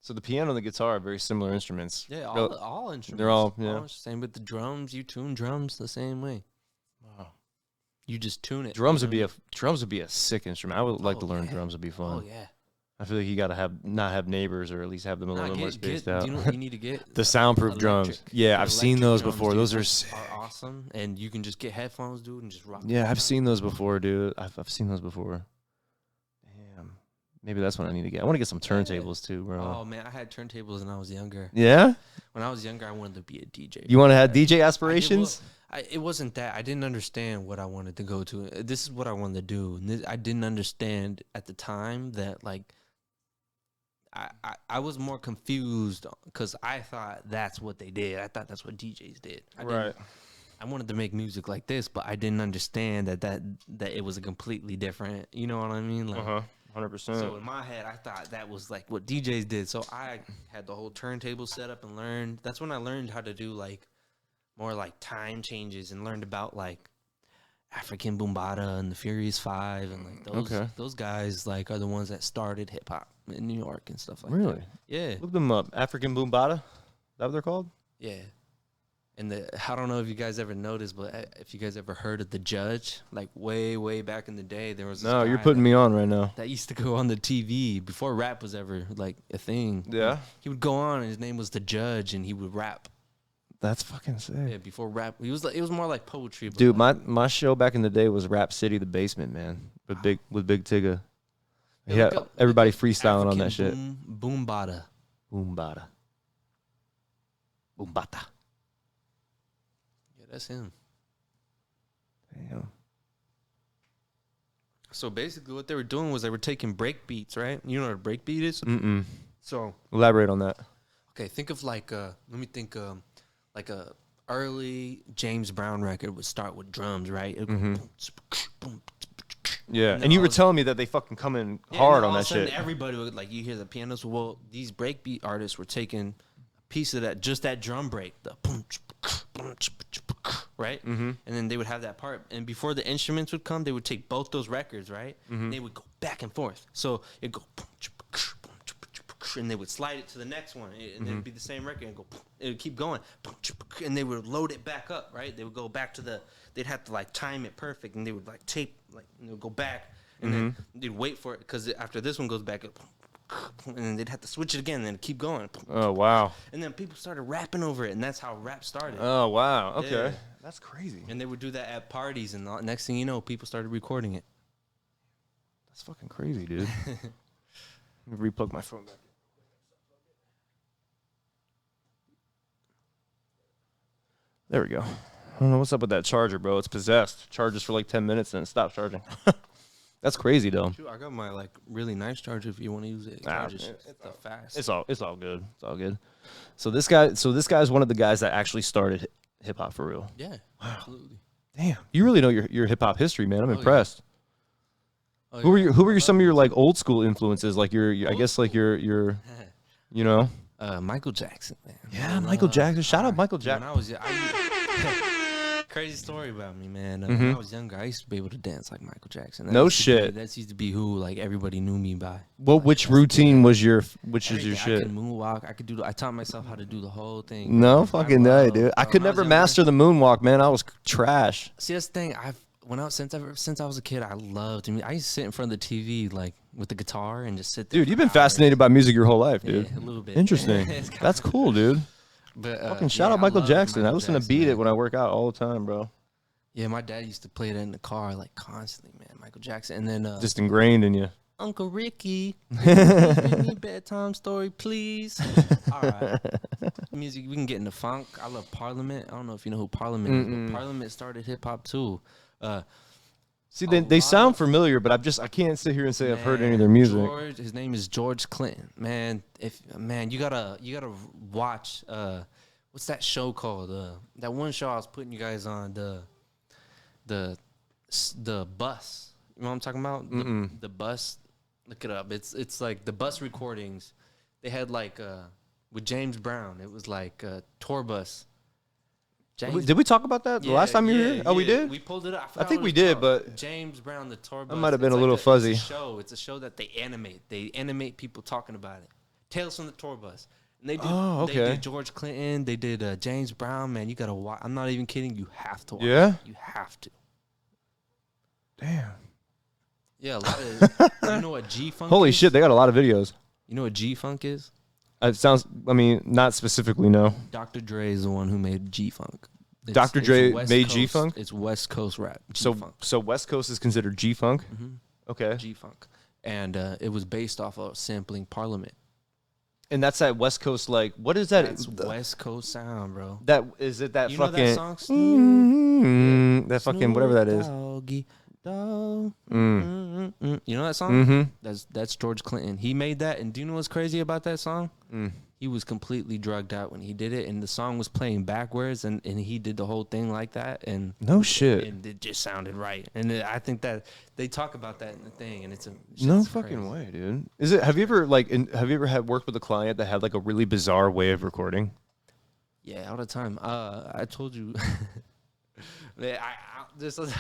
So the piano and the guitar are very similar instruments. Yeah, Rel- all instruments. they're all, yeah. Same with the drums. You tune drums the same way. Wow. You just tune it. Drums you would know? be a sick instrument. I would like to learn yeah. drums. Would be fun. Oh yeah. I feel like you gotta not have neighbors, or at least have them a little bit more spaced out. Do you know what you need to get? The soundproof drums. Electric. Yeah, The I've seen electric those drums, before. dude, Those are sick. are awesome, and you can just get headphones, dude, and just rock. Yeah, them I've out. seen those before, dude. I've seen those before. Damn. Maybe that's what I need to get. I want to get some turntables too, bro. Oh man, I had turntables when I was younger. Yeah? When I was younger, I wanted to be a DJ. You want to have DJ I did, aspirations? it wasn't that. I didn't understand what I wanted to go to. This is what I wanted to do. And I didn't understand at the time that, like, I was more confused because I thought that's what they did. I thought that's what DJs did. I wanted to make music like this, but I didn't understand that it was a completely different, you know what I mean? Like, 100%. so in my head, I thought that was like what DJs did. So I had the whole turntable set up and learned. That's when I learned how to do like more like time changes and learned about like African Boombata and the Furious Five and like those guys like are the ones that started hip hop in New York and stuff like that. Really? Yeah. Look them up. African Boombata? Is that what they're called? Yeah. And I don't know if you guys ever noticed, but if you guys ever heard of The Judge, like way back in the day, there was this No, you're guy putting me on right now. that used to go on the TV before rap was ever like a thing. Yeah? He would go on and his name was The Judge and he would rap. That's fucking sick. Yeah, before rap. It was more like poetry. But Dude, like, my show back in the day was Rap City, The Basement, man, with Big Tigga. Yeah, everybody freestyling on that shit. Boom bada. Boombata. Boombata. Yeah, that's him. Damn. So basically, what they were doing was they were taking break beats, right? You know what a break beat is? Mm-mm. So Elaborate on that. okay, think of like let me think like a early James Brown record would start with drums, right? It would go boom, boom, Yeah, then and you all were of- telling me that they fucking come in yeah, hard and then on all that of a sudden shit. Everybody would like you hear the pianos. Well, these breakbeat artists were taking a piece of that, just that drum break, the boom, boom, right? Mm-hmm. And then they would have that part. And before the instruments would come, they would take both those records, right? And they would go back and forth. So it'd go boom, and they would slide it to the next one, and it'd be the same record and go. It would keep going, and they would load it back up, right? They would go back to the. They'd have to like time it perfect, and they would like tape, like and they would go back, and then they'd wait for it because after this one goes back, and then they'd have to switch it again, and then keep going. Oh, wow. And then people started rapping over it, and that's how rap started. Oh, wow. Okay. Yeah. That's crazy. And they would do that at parties, and the next thing you know, people started recording it. That's fucking crazy, dude. Let me replug my phone back. There we go. I don't know what's up with that charger, bro. It's possessed. Charges for like 10 minutes and it stops charging. That's crazy, though. Shoot, I got my like really nice charger if you want to use it. Nah, Charges the fast. It's all good. It's all good. So this guy is one of the guys that actually started hip hop for real. Yeah, absolutely. Damn, you really know your hip hop history, man. I'm impressed. Oh, Who yeah. were some of your like old school influences? Like your I guess like your you know. Michael Jackson, man. Yeah, Michael Jackson. Shout out Michael Jackson. When I was crazy story about me, man. When I was younger, I used to be able to dance like Michael Jackson. No shit. That used to be who like everybody knew me by. Which routine was your is your Everything. shit? I could moonwalk. I could do. I taught myself how to do the whole thing. No fucking Wow, day, dude. I bro. could When I was never younger- master the moonwalk, man. I was trash. See, that's the thing. Since I was a kid, I loved. I used to sit in front of the TV like with the guitar and just sit there. Dude, for you've been hours. fascinated by music your whole life, dude. Yeah, a little bit. Interesting. It's kinda- That's cool, dude. But Fucking shout out I Michael love Jackson. I Michael listen to Jackson, Beat It man. when I work out all the time, bro. Yeah, my dad used to play that in the car like constantly, man. Michael Jackson, and then Just ingrained in you. Uncle Ricky, read me a bedtime story, please. All right, music. We can get into funk. I love Parliament. I don't know if you know who Parliament is, but Parliament started hip hop too. See, they sound familiar, but I can't sit here and say I've heard any of their music. His name is George Clinton. Man, you gotta watch. What's that show called? That one show I was putting you guys on. The bus. You know what I'm talking about? The bus. Look it up. It's like the bus recordings. They had like with James Brown. It was like tour bus. Did we talk about that the last time you were here? Oh, we did? We pulled it up. I think we did, but James Brown, the tour bus. might have been it's a little like fuzzy. It's a show that they animate. They animate people talking about it. Tales from the Tour Bus. And they did, Oh, They okay. did George Clinton. They did James Brown. Man, you gotta watch. I'm not even kidding. You have to watch. Yeah? You have to. damn. Yeah, a lot of. You know what G Funk? Holy is? shit, they got a lot of videos. You know what G Funk is? It sounds. I mean, not specifically. No. Dr. Dre is the one who made G Funk. Dr. Dre made G-Funk? It's West Coast rap. So G-Funk. so West Coast is considered G Funk. Okay. G-Funk. And it was based off of sampling Parliament. And that's that West Coast. Like, what is that? That's West Coast sound, bro. That is it. That You know fucking. that song? Snoop? That fucking whatever that is. Doggy dog. Mm. You know that song? Mm-hmm. That's George Clinton. He made that, and do you know what's crazy about that song? Mm. He was completely drugged out when he did it, and the song was playing backwards, and he did the whole thing like that, and No shit. and it just sounded right. And I think that they talk about that in the thing, and it's No it's fucking crazy. way, dude. Is it? Have you ever had worked with a client that had like a really bizarre way of recording? Yeah, all the time. I told you. Man,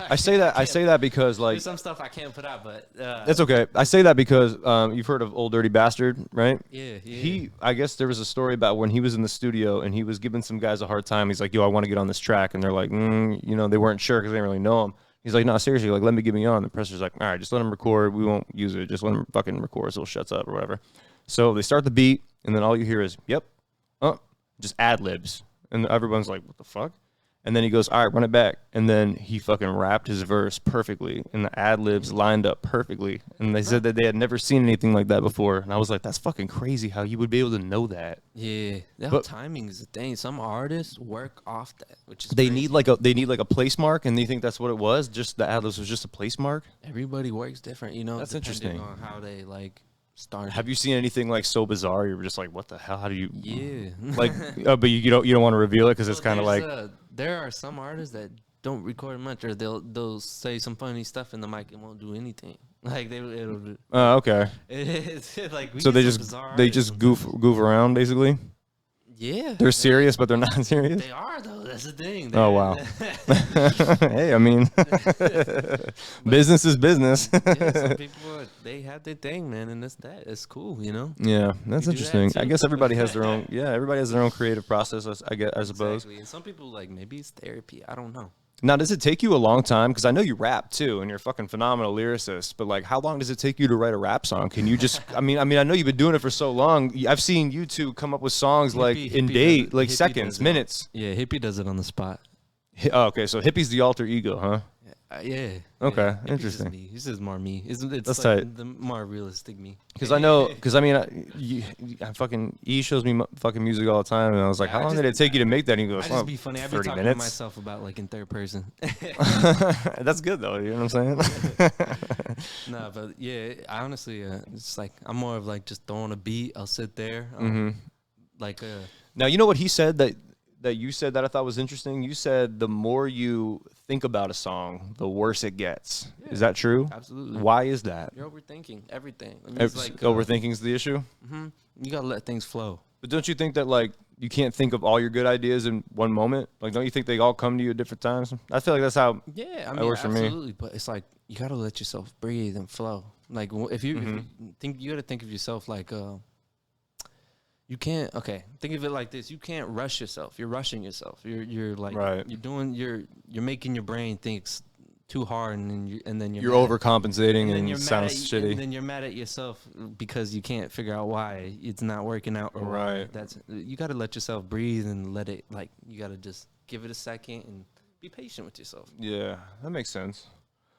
I say that because like there's some stuff I can't put out, but that's okay. I say that because you've heard of Old Dirty Bastard, right? yeah. I guess there was a story about when he was in the studio and he was giving some guys a hard time. He's like, "Yo, I want to get on this track," and they're like, they weren't sure because they didn't really know him. He's like, "No, seriously, like, let me get me on." The pressure's like, "All right, just let him record. We won't use it. Just let him fucking record so it shuts up or whatever." So they start the beat, and then all you hear is, "Yep, just ad libs," and everyone's like, "What the fuck?" And then he goes, all right, run it back. And then he fucking rapped his verse perfectly, and the ad-libs lined up perfectly. And they said that they had never seen anything like that before. And I was like, that's fucking crazy how you would be able to know that. Yeah, But- timing is the thing. Some artists work off that, which is They crazy. need like a place mark, and you think that's what it was? Just the ad-libs was just a place mark? Everybody works different, you know. That's depending interesting. on how they like start. Have you seen anything like so bizarre? You're just like, what the hell? How do you? Yeah. Like, but you don't want to reveal it because it's kind of like. There are some artists that don't record much, or they'll say some funny stuff in the mic and won't do anything. Like it'll. Oh, okay. It's like So they just goof around basically. Yeah. They're serious, but they're not serious. They are though. That's the thing. Oh wow. Hey, I mean, business is business. Yeah, some people they have their thing, man, and it's cool, you know. Yeah, that's You do that interesting. I too. guess everybody has their own. Yeah, everybody has their own creative process. I suppose. Exactly. And some people like maybe it's therapy. I don't know. Now, does it take you a long time? Because I know you rap too, and you're a fucking phenomenal lyricist. But like, how long does it take you to write a rap song? Can you just? I mean, I know you've been doing it for so long. I've seen you two come up with songs like in Hippie like does seconds, it. minutes. Yeah, Hippie does it on the spot. Oh, okay, so Hippie's the alter ego, huh? Yeah. Okay, yeah. Hippie's interesting. Just me. He's just more me. It's That's like tight. the more realistic me. Because I know, because I mean, I fucking E shows me fucking music all the time, and I was like, how long did it take you to make that? And he goes, I just be funny. I be 30 talking minutes. to myself about like in third person. That's good though. You know what I'm saying? No, but yeah, I honestly, it's like I'm more of like just throwing a beat. I'll sit there, like Now you know what he said that you said that I thought was interesting. You said the more you think about a song, the worse it gets. Is that true? absolutely. Why is that? You're overthinking everything. I mean, it's like Overthinking's the issue. you gotta let things flow. But don't you think that like you can't think of all your good ideas in one moment? Like, don't you think they all come to you at different times? I feel like that's how. Yeah, I That mean, works for me. absolutely. But it's like you gotta let yourself breathe and flow. Like if you think, you gotta think of yourself like you can't. Okay, think of it like this: you can't rush yourself. You're rushing yourself. You're like Right. you're making your brain thinks too hard, and then You're mad. overcompensating then and you're sounds mad at, shitty. And then you're mad at yourself because you can't figure out why it's not working out. Or why. Right. That's you got to let yourself breathe and let it. Like you got to just give it a second and be patient with yourself. Yeah, that makes sense.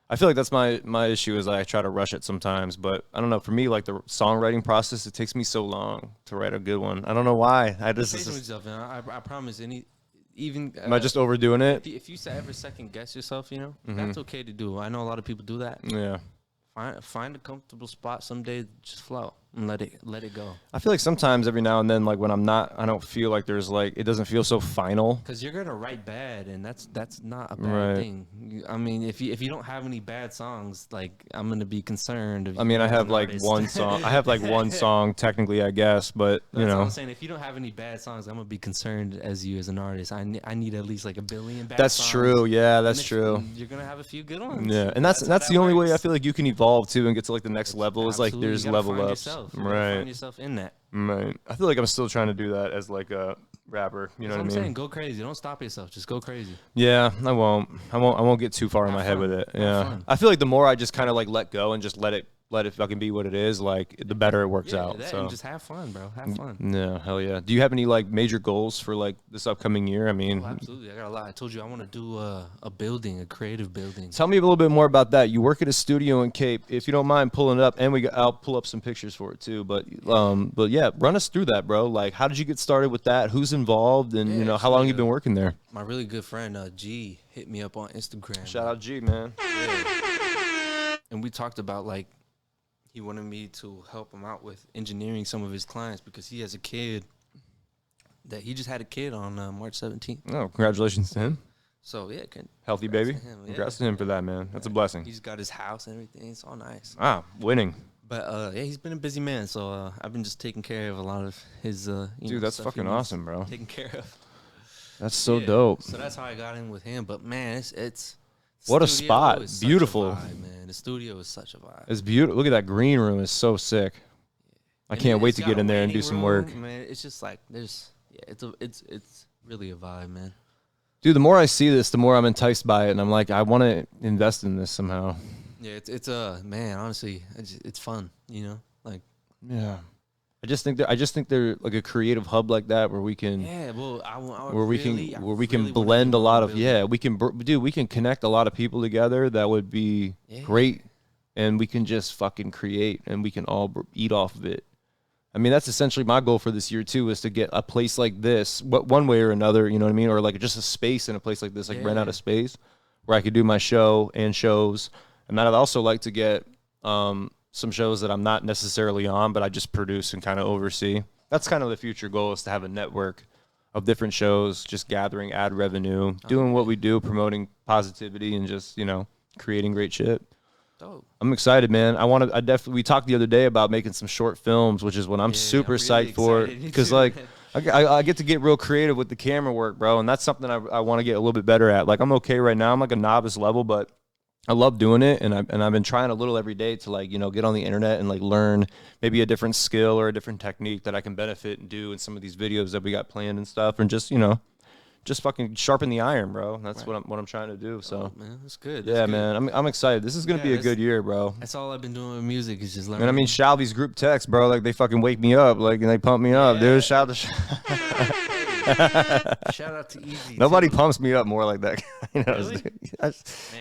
I feel like that's my issue is I try to rush it sometimes, but I don't know. For me, like the songwriting process, it takes me so long to write a good one. I don't know why. I Be just patient with yourself, man. I promise. Even am I just overdoing it? if you ever second guess yourself, you know that's okay to do. I know a lot of people do that. Yeah. Find a comfortable spot someday, just flow and let it go. I feel like sometimes every now and then, like when I don't feel like there's like, it doesn't feel so final. Because you're gonna write bad, and that's not a bad Right. thing. I mean, if you don't have any bad songs, like I'm gonna be concerned. I mean, I as have an like artist. one song. I have like one song technically, I guess, but you That's what know, I'm saying. If you don't have any bad songs, I'm gonna be concerned as you as an artist. I need at least like a billion bad that's songs. true. Yeah, And that's if- true. You're gonna have a few good ones. Yeah, and that's how the that only way I works. feel like you can evolve too and get to like the next level is like Absolutely. there's You gotta level find ups. yourself. You gotta Right. Find yourself in that. Right. I feel like I'm still trying to do that as like a rapper. You know That's what I I'm mean? saying. Go crazy. Don't stop yourself. Just go crazy. Yeah, I won't get too far in Have my head fun. with it. Have Yeah. fun. I feel like the more I just kind of like let go and just let it fucking be what it is, like the better it works out. That, So and just have fun, bro. Have fun. yeah, hell yeah. Do you have any like major goals for like this upcoming year? I mean, Oh, absolutely. I got a lot. I told you I want to do a building, a creative building. tell me a little bit more about that. You work at a studio in Cape. If you don't mind pulling it up, and I'll pull up some pictures for it too. But yeah, run us through that, bro. Like, how did you get started with that? Who's involved, and Yeah, you know how long actually, you've been working there? My really good friend G hit me up on Instagram. Shout out G, man. And we talked about like he wanted me to help him out with engineering some of his clients because he has a kid that he just had a kid on March 17th. Oh, congratulations to him. So yeah, Healthy congrats baby. to him, yeah. Congrats to him for that, man. That's a blessing. He's got his house and everything. It's all nice. Ah, winning. But yeah, he's been a busy man. So I've been just taking care of a lot of his. Dude, that's stuff he fucking needs awesome, bro. Taken care of. That's so Yeah, dope. So that's how I got in with him. But man, it's What a studio spot. is such a Beautiful. vibe, man. The studio is such a vibe. It's beautiful. Look at that green room. It's so sick. I And can't wait it's to got get a in there and do waiting some work. room, man. It's just like it's really a vibe, man. Dude, the more I see this, the more I'm enticed by it, and I'm like, I want to invest in this somehow. Yeah, it's man. Honestly, it's fun. You know, like Yeah. I just think they're like a creative hub like that where we can Yeah, well, we can blend a lot of we can connect a lot of people together. That would be great, and we can just fucking create, and we can all eat off of it. I mean, that's essentially my goal for this year too, is to get a place like this, one way or another, you know what I mean, or like just a space in a place like this, like rent out a space where I could do my show and shows, and then I'd also like to get some shows that I'm not necessarily on, but I just produce and kind of oversee. That's kind of the future goal, is to have a network of different shows, just gathering ad revenue, doing what we do, promoting positivity, and just, creating great shit. Dope. I'm excited, man. We talked the other day about making some short films, which is what I'm super psyched for, because like I get to get real creative with the camera work, bro, and that's something I want to get a little bit better at. Like, I'm okay right now. I'm like a novice level, but I love doing it, and I've been trying a little every day to like, get on the internet and like learn maybe a different skill or a different technique that I can benefit and do in some of these videos that we got planned and stuff, and just fucking sharpen the iron, bro. That's what I'm trying to do. So, man, that's good. Yeah, man, I'm excited. This is gonna be a good year, bro. That's all I've been doing with music, is just learning. And I mean, Shelby's group text, bro. Like, they fucking wake me up, like, and they pump me up, dude. Shout out to Easy. Nobody pumps me up more like that. Really?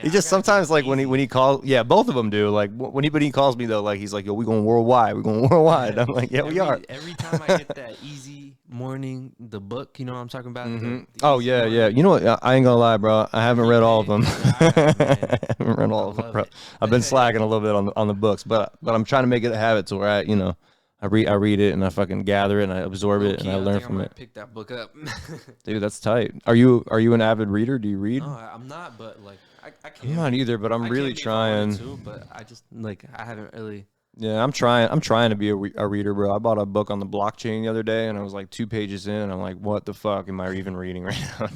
He just sometimes, like, when he calls, both of them do. Like, when he calls me though, like, he's like, yo, we going worldwide. I'm like, we are. Every time I get that Easy Morning, the book, you know what I'm talking about? The Yeah. You know what? I ain't gonna lie, bro. I haven't read all of them. I haven't read all of them, bro. I've been slacking a little bit on the books, but I'm trying to make it a habit to where I read it and I fucking gather it and I absorb it and I learn from it. Pick that book up. Dude, that's tight. Are you an avid reader? Do you read? No, I'm not, but like I can't. I'm not either, but I'm really trying. But I just I haven't really. Yeah, I'm trying to be a reader, bro. I bought a book on the blockchain the other day, and I was like 2 pages in, and I'm like, what the fuck am I even reading right now?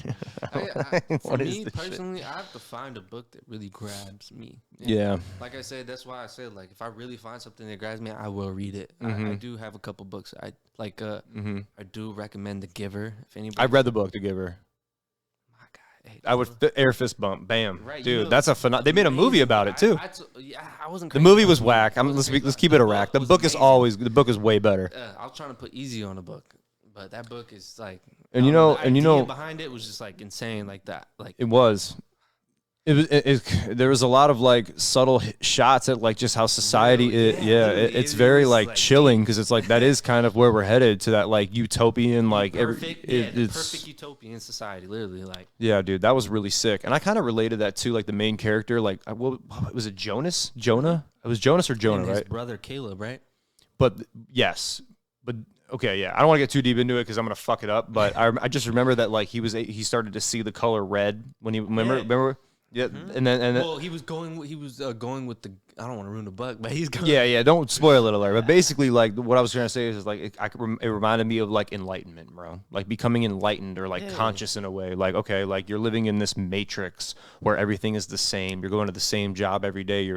For me personally, I have to find a book that really grabs me. Yeah. Like I said, that's why I said, like, if I really find something that grabs me, I will read it. I do have a couple books I like. I do recommend The Giver. If anybody, I read the book, The Giver. I would air fist bump, bam, right, dude. That's a they made a movie about it too. I wasn't. The movie was whack. Let's keep it a rack. The book is way better. I was trying to put easy on the book, but that book is like, and you know, behind it was just like insane, like that. Like it was. There was a lot of like subtle shots at like just how society it's very like chilling, because it's like that is kind of where we're headed, to that like utopian, like it's perfect utopian society, literally. Like, yeah, dude, that was really sick. And I kind of related that to like the main character, like, what was it, Jonah? It was Jonas or Jonah, and his right? brother Caleb, right? But yes, but okay, yeah. I don't want to get too deep into it because I'm gonna fuck it up. But I just remember that like he started to see the color red when he remember. Yeah, and then well, he was going with the. I don't want to ruin the book, but he's going. Yeah. Don't spoil it alert. But basically, like, what I was trying to say is like it reminded me of like enlightenment, bro. Like becoming enlightened or like conscious in a way. Like, okay, like you're living in this matrix where everything is the same. You're going to the same job every day.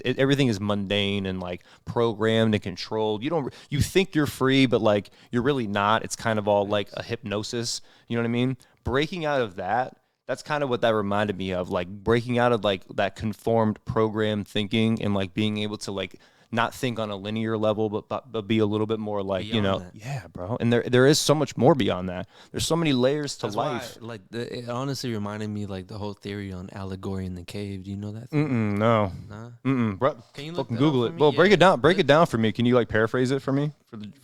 Everything is mundane and like programmed and controlled. You think you're free, but like you're really not. It's kind of all like a hypnosis. You know what I mean? Breaking out of that. That's kind of what that reminded me of, like breaking out of like that conformed program thinking and like being able to like not think on a linear level, but be a little bit more like, beyond that. Yeah, bro. And there is so much more beyond that. There's so many layers to life. Why, it honestly reminded me like the whole theory on allegory in the cave. Do you know that? No. Nah? Bro, Can you fucking Google it. Well, break it down. Break it down for me. Can you like paraphrase it for me?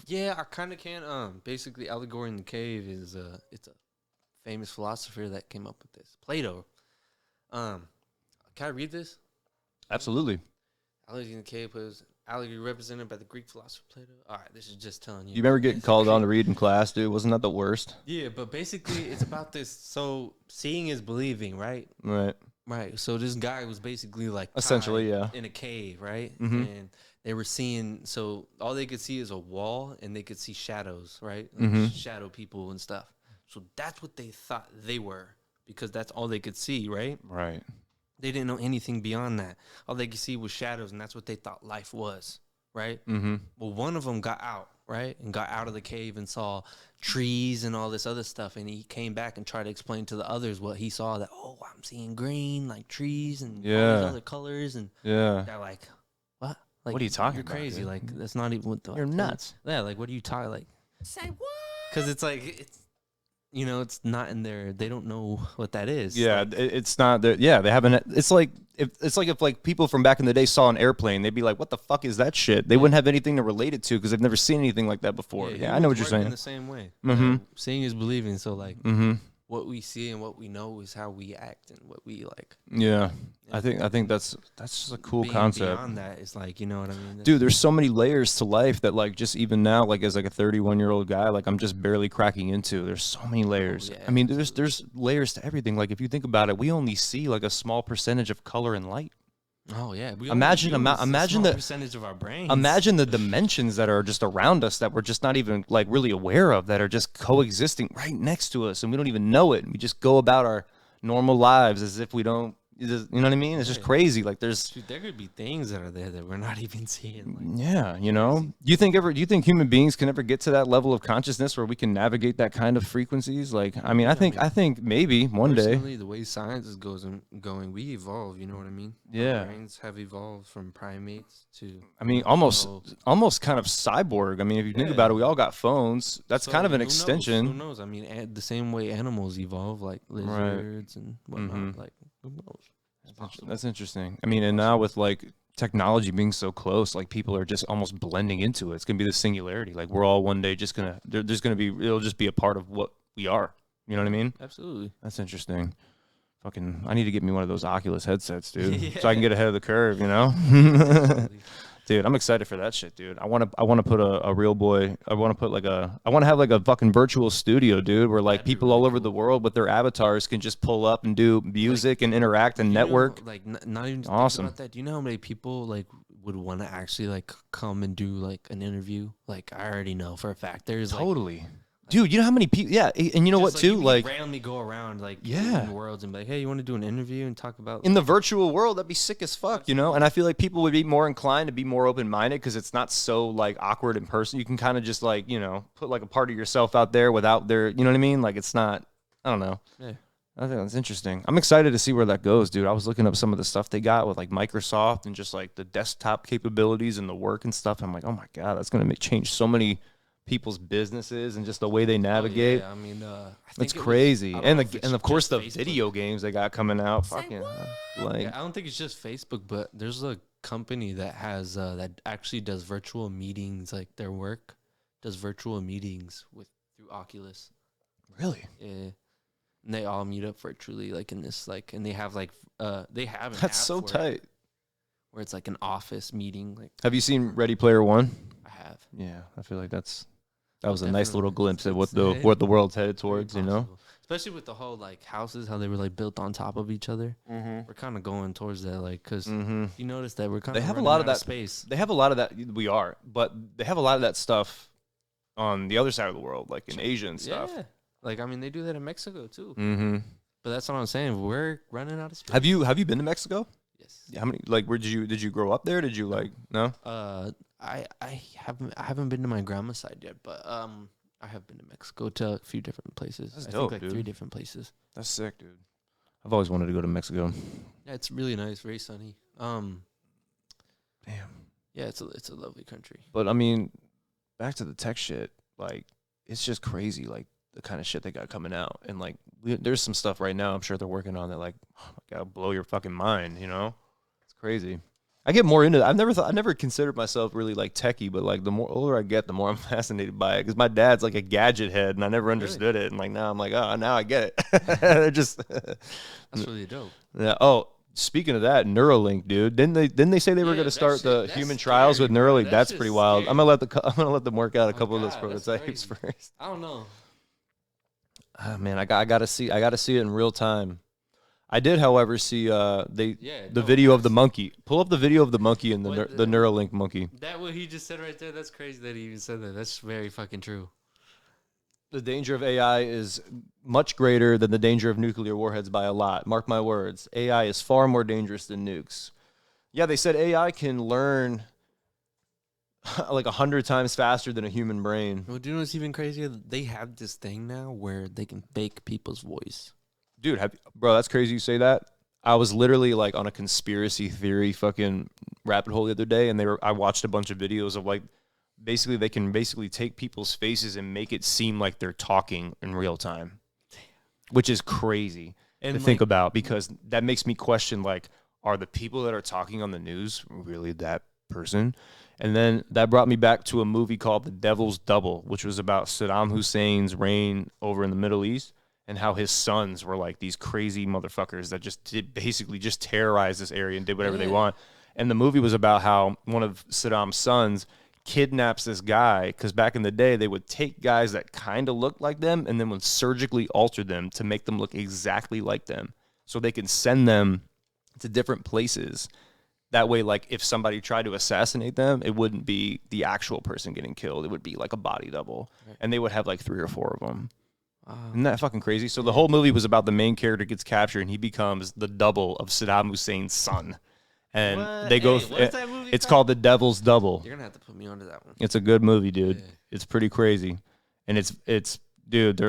Yeah, I kind of can. Basically, allegory in the cave is it's a famous philosopher that came up with this, Plato. Can I read this? Absolutely. Allegory in the cave was allegory represented by the Greek philosopher Plato. All right, this is just telling you. You remember getting called on to read in class, dude? Wasn't that the worst? Yeah, but basically it's about this. So seeing is believing, right? Right. So this guy was basically like essentially, in a cave, right? And they were seeing. So all they could see is a wall, and they could see shadows, right? Like shadow people and stuff. So that's what they thought they were, because that's all they could see, right? Right. They didn't know anything beyond that. All they could see was shadows, and that's what they thought life was, right? Well, one of them got out, right? And got out of the cave and saw trees and all this other stuff. And he came back and tried to explain to the others what he saw, that, I'm seeing green, like trees and all these other colors. And they're like, what? Like, What are you talking you're about, crazy. dude? Like, that's not even what the. You're nuts. Yeah, like, what are you talking? Like, say what? Because it's like, it's not in there. They don't know what that is. Yeah, Like, it's not there. Yeah, they haven't. It's like if like people from back in the day saw an airplane, they'd be like, "What the fuck is that shit?" They wouldn't have anything to relate it to because they've never seen anything like that before. Yeah, I know what you're saying. In the same way. Mm-hmm. Seeing is believing. So like, Mm-hmm. what we see and what we know is how we act and what we like. Yeah, I think that's just a cool concept. Beyond that, it's like, you know what I mean, Dude, there's so many layers to life that like just even now, like as like a 31-year-old guy, like I'm just barely cracking into. There's so many layers. yeah, I mean, there's layers to everything. Like if you think about it, we only see like a small percentage of color and light. Oh yeah, Imagine the percentage of our brains. Imagine the dimensions that are just around us that we're just not even like really aware of, that are just coexisting right next to us and we don't even know it. We just go about our normal lives as if we don't. You know what I mean? It's just crazy. Like there could be things that are there that we're not even seeing. Like, yeah, you know. Do you think human beings can ever get to that level of consciousness where we can navigate that kind of frequencies? Like, I mean, I think maybe one day. The way science is going, we evolve. You know what I mean? Yeah. Our brains have evolved from primates to. I mean, almost kind of cyborg. I mean, if you think about it, we all got phones. That's kind of an extension. Who knows? I mean, the same way animals evolve, like lizards and whatnot. Mm-hmm. Like, who knows? That's interesting. I mean, and now with like technology being so close, like people are just almost blending into it. It's gonna be the singularity. Like we're all one day just gonna it'll just be a part of what we are. You know what I mean? Absolutely. That's interesting. Fucking, I need to get me one of those Oculus headsets, dude, so I can get ahead of the curve. You know. Dude, I'm excited for that shit, dude. I want to put a RealBoy. I want to have like a fucking virtual studio, dude, where like people all over the world with their avatars can just pull up and do music and interact and network. Not even awesome. About that. Do you know how many people like would want to actually like come and do like an interview? Like I already know for a fact there's totally. Dude, you know how many people? Yeah, and you know what too? Like randomly go around like in worlds and be like, hey, you want to do an interview and talk about in the virtual world? That'd be sick as fuck, you know. And I feel like people would be more inclined to be more open minded because it's not so like awkward in person. You can kind of just like put like a part of yourself out there without their, you know what I mean? Like it's not. I don't know. Yeah. I think that's interesting. I'm excited to see where that goes, dude. I was looking up some of the stuff they got with like Microsoft and just like the desktop capabilities and the work and stuff. I'm like, oh my god, that's gonna change so many people's businesses and just the way they navigate. I mean, it's crazy. And of course the video games they got coming out. Fucking like, I don't think it's just Facebook, but there's a company that has that actually does virtual meetings. Like their work does virtual meetings through Oculus. Really? Yeah. And they all meet up virtually, like in this, like, and they have like they have. That's so tight. Where it's like an office meeting. Like, have you seen Ready Player One? I have. Yeah, I feel like that was a nice little glimpse at what the world's headed towards, you know? Especially with the whole, like, houses, how they were, like, built on top of each other. Mm-hmm. We're kind of going towards that, like, because you notice that we're kind of running out of space. They have a lot of that, we are, but they have a lot of that stuff on the other side of the world, like in Asia and stuff. Yeah. Like, I mean, they do that in Mexico, too. Mm-hmm. But that's what I'm saying. We're running out of space. Have you been to Mexico? Yes. How many, like, where did you grow up there? Did you, like, no? I haven't been to my grandma's side yet, but I have been to Mexico to a few different places. That's dope, think like dude. 3 different places. That's sick, dude. I've always wanted to go to Mexico. Yeah, it's really nice, very sunny. Damn. Yeah, it's a lovely country. But I mean, back to the tech shit, like it's just crazy, like the kind of shit they got coming out, and like there's some stuff right now I'm sure they're working on that like, oh my god, blow your fucking mind, you know? It's crazy. I get more into it. I never considered myself really like techie, but like the more older I get, the more I'm fascinated by it. Because my dad's like a gadget head, and I never understood it. And like now I'm like, oh, now I get it. They're just that's really dope. Yeah. Oh, speaking of that, Neuralink, dude. Didn't they say they were going to start the human trials with Neuralink? That's pretty wild. I'm gonna let them work out a couple of those prototypes first. I don't know. Oh, man, I gotta see it in real time. I did, however, see the video of the monkey. Pull up the video of the monkey and the Neuralink monkey. That what he just said right there. That's crazy that he even said that. That's very fucking true. The danger of AI is much greater than the danger of nuclear warheads by a lot. Mark my words. AI is far more dangerous than nukes. Yeah, they said AI can learn like 100 times faster than a human brain. Well, do you know what's even crazier? They have this thing now where they can fake people's voice. Dude, bro, that's crazy you say that. I was literally like on a conspiracy theory fucking rabbit hole the other day, and I watched a bunch of videos of like basically they can basically take people's faces and make it seem like they're talking in real time, which is crazy to think about, because that makes me question, like, are the people that are talking on the news really that person? And then that brought me back to a movie called The Devil's Double, which was about Saddam Hussein's reign over in the Middle East, and how his sons were like these crazy motherfuckers that basically just terrorized this area and did whatever they want. And the movie was about how one of Saddam's sons kidnaps this guy, because back in the day they would take guys that kind of looked like them and then would surgically alter them to make them look exactly like them, so they can send them to different places. That way, like, if somebody tried to assassinate them, it wouldn't be the actual person getting killed. It would be like a body double. And they would have like 3 or 4 of them. Isn't that fucking crazy? So the whole movie was about the main character gets captured and he becomes the double of Saddam Hussein's son. And they go. It's called The Devil's Double. You're gonna have to put me onto that one. It's a good movie, dude. Yeah. It's pretty crazy, and it's dude.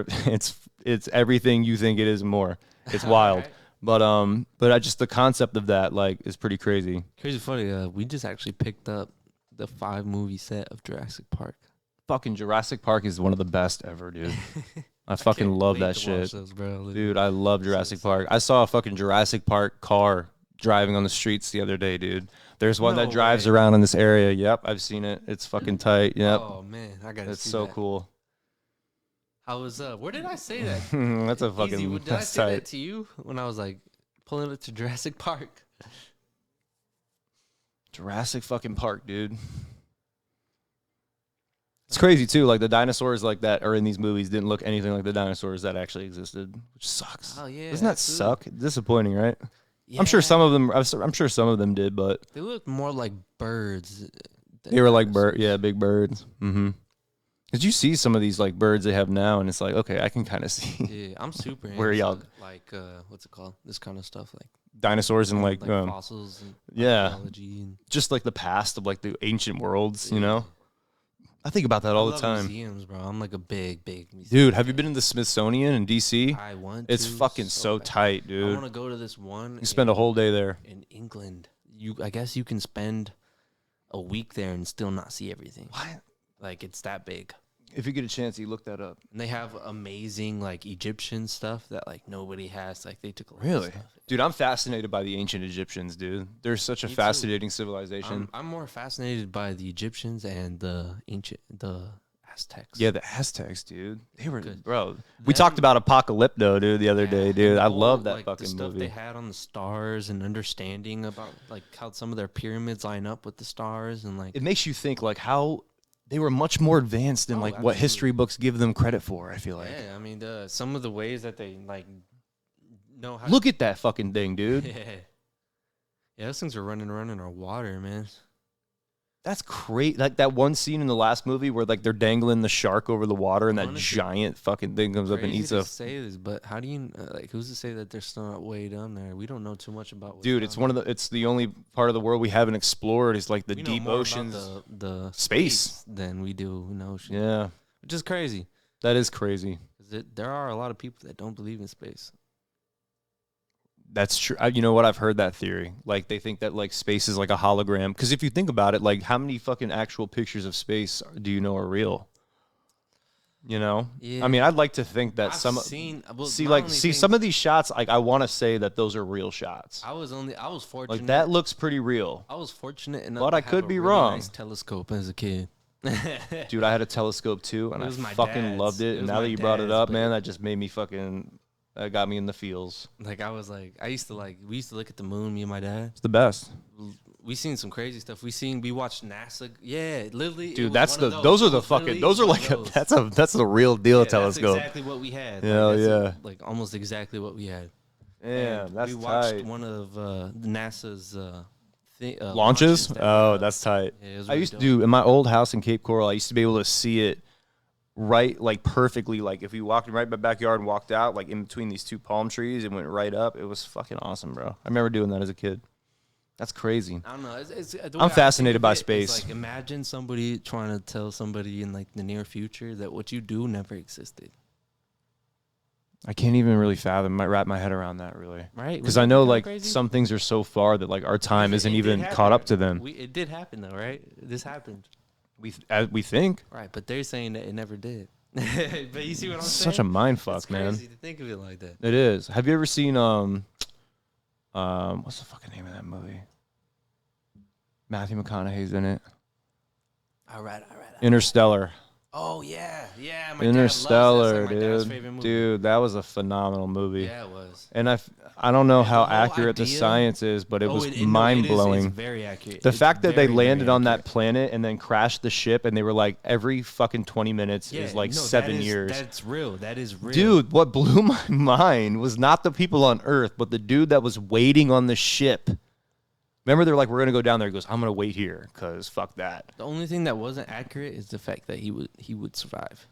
It's everything you think it is and more. It's wild. Right. But I just, the concept of that, like, is pretty crazy. Crazy funny. We just actually picked up the 5-movie set of Jurassic Park. Fucking Jurassic Park is one of the best ever, dude. I fucking love that shit. Those, bro. Dude, I love Jurassic Park. I saw a fucking Jurassic Park car driving on the streets the other day, dude. There's one that drives around in this area. Yep, I've seen it. It's fucking tight. Yep. Oh man, I gotta. It's so cool. I was where did I say that? That's a fucking. Easy. Did I say that to you when I was like pulling it to Jurassic Park? Jurassic fucking Park, dude. It's crazy too. Like, the dinosaurs like that are in these movies didn't look anything like the dinosaurs that actually existed, which sucks. Oh yeah, doesn't that suck? Disappointing, right? Yeah. I'm sure some of them did, but they looked more like birds. They were like big birds. Mm-hmm. Did you see some of these like birds they have now, and it's like, okay, I can kind of see. Yeah, I'm super. Where y'all like what's it called? This kind of stuff, like dinosaurs and like fossils and biology and just like the past of like the ancient worlds, you know. I think about that all the time. Museums, bro. I'm like a big museum. Dude, have you been in the Smithsonian in DC? I want to. It's fucking so tight, dude. I want to go to this one. You spend a whole day there. In England. I guess you can spend a week there and still not see everything. What? Like, it's that big. If you get a chance, you look that up. And they have amazing like Egyptian stuff that like nobody has. Like, they took a lot really, of stuff. Dude. I'm fascinated by the ancient Egyptians, dude. They're such a fascinating civilization. I'm more fascinated by the Egyptians and the Aztecs. Yeah, the Aztecs, dude. They were good, bro. We talked about Apocalypto, dude, the other day, dude. I love that fucking the stuff movie. They had on the stars and understanding about like how some of their pyramids line up with the stars, and like it makes you think like how they were much more advanced than like what history books give them credit for. I feel like. Yeah, I mean, some of the ways that they like know how. Look at that fucking thing, dude. Yeah, those things are running around in our water, man. That's great. Like that one scene in the last movie where like they're dangling the shark over the water and that giant fucking thing comes up and eats a. Say this, but how do you like? Who's to say that they're still not way down there? We don't know too much about. Dude, it's it's the only part of the world we haven't explored. Is like the deep oceans, the space than we do in the ocean. Yeah, which is crazy. That is crazy. There are a lot of people that don't believe in space. That's true. You know what? I've heard that theory. Like, they think that, like, space is like a hologram. Because if you think about it, like, how many fucking actual pictures of space do you know are real? You know? Yeah. I mean, I'd like to think that some of these shots, like, I want to say that those are real shots. I was fortunate. Like, that looks pretty real. I was fortunate enough but I could be wrong. Nice telescope as a kid. Dude, I had a telescope too, and I fucking loved it. And now that you brought it up, man, that just made me fucking... That got me in the feels. Like, we used to look at the moon, me and my dad. It's the best. We seen some crazy stuff. We watched NASA. Yeah, literally. Dude, that's those are the real deal telescope. That's exactly what we had. Yeah, like almost exactly what we had. Yeah, that's tight. We watched one of NASA's launches. Oh, that's tight. Yeah, I used to do in my old house in Cape Coral. I used to be able to see it right, like perfectly. Like if you walked right in my backyard and walked out, like in between these two palm trees, and went right up. It was fucking awesome, bro. I remember doing that as a kid. That's crazy. I don't know. I'm fascinated by space. Like, imagine somebody trying to tell somebody in like the near future that what you do never existed. I can't even really wrap my head around that, really. Right? Because I know, like, crazy? some things are so far that, like, our time isn't It did even happen. caught up to them. It did happen, though, right? This happened. We think. Right, but they're saying that it never did. But you see what I'm saying? Such a mind fuck, It's man. crazy to think of it like that. It is. Have you ever seen what's the fucking name of that movie? Matthew McConaughey's in it. All right. Interstellar. Oh yeah. My Interstellar, dad loves that. That's like my dad's dude. favorite movie. Dude, that was a phenomenal movie. Yeah, it was. And I don't know how the whole accurate the idea- science is, but it was It mind is blowing. very accurate. The It's fact that they very, landed very on that accurate. planet and then crashed the ship, and they were like, every fucking 20 minutes is like no, 7 years. That's real. That is real. Dude, what blew my mind was not the people on Earth, but the dude that was waiting on the ship. Remember, they're like, we're going to go down there. He goes, I'm going to wait here because fuck that. The only thing that wasn't accurate is the fact that he would survive.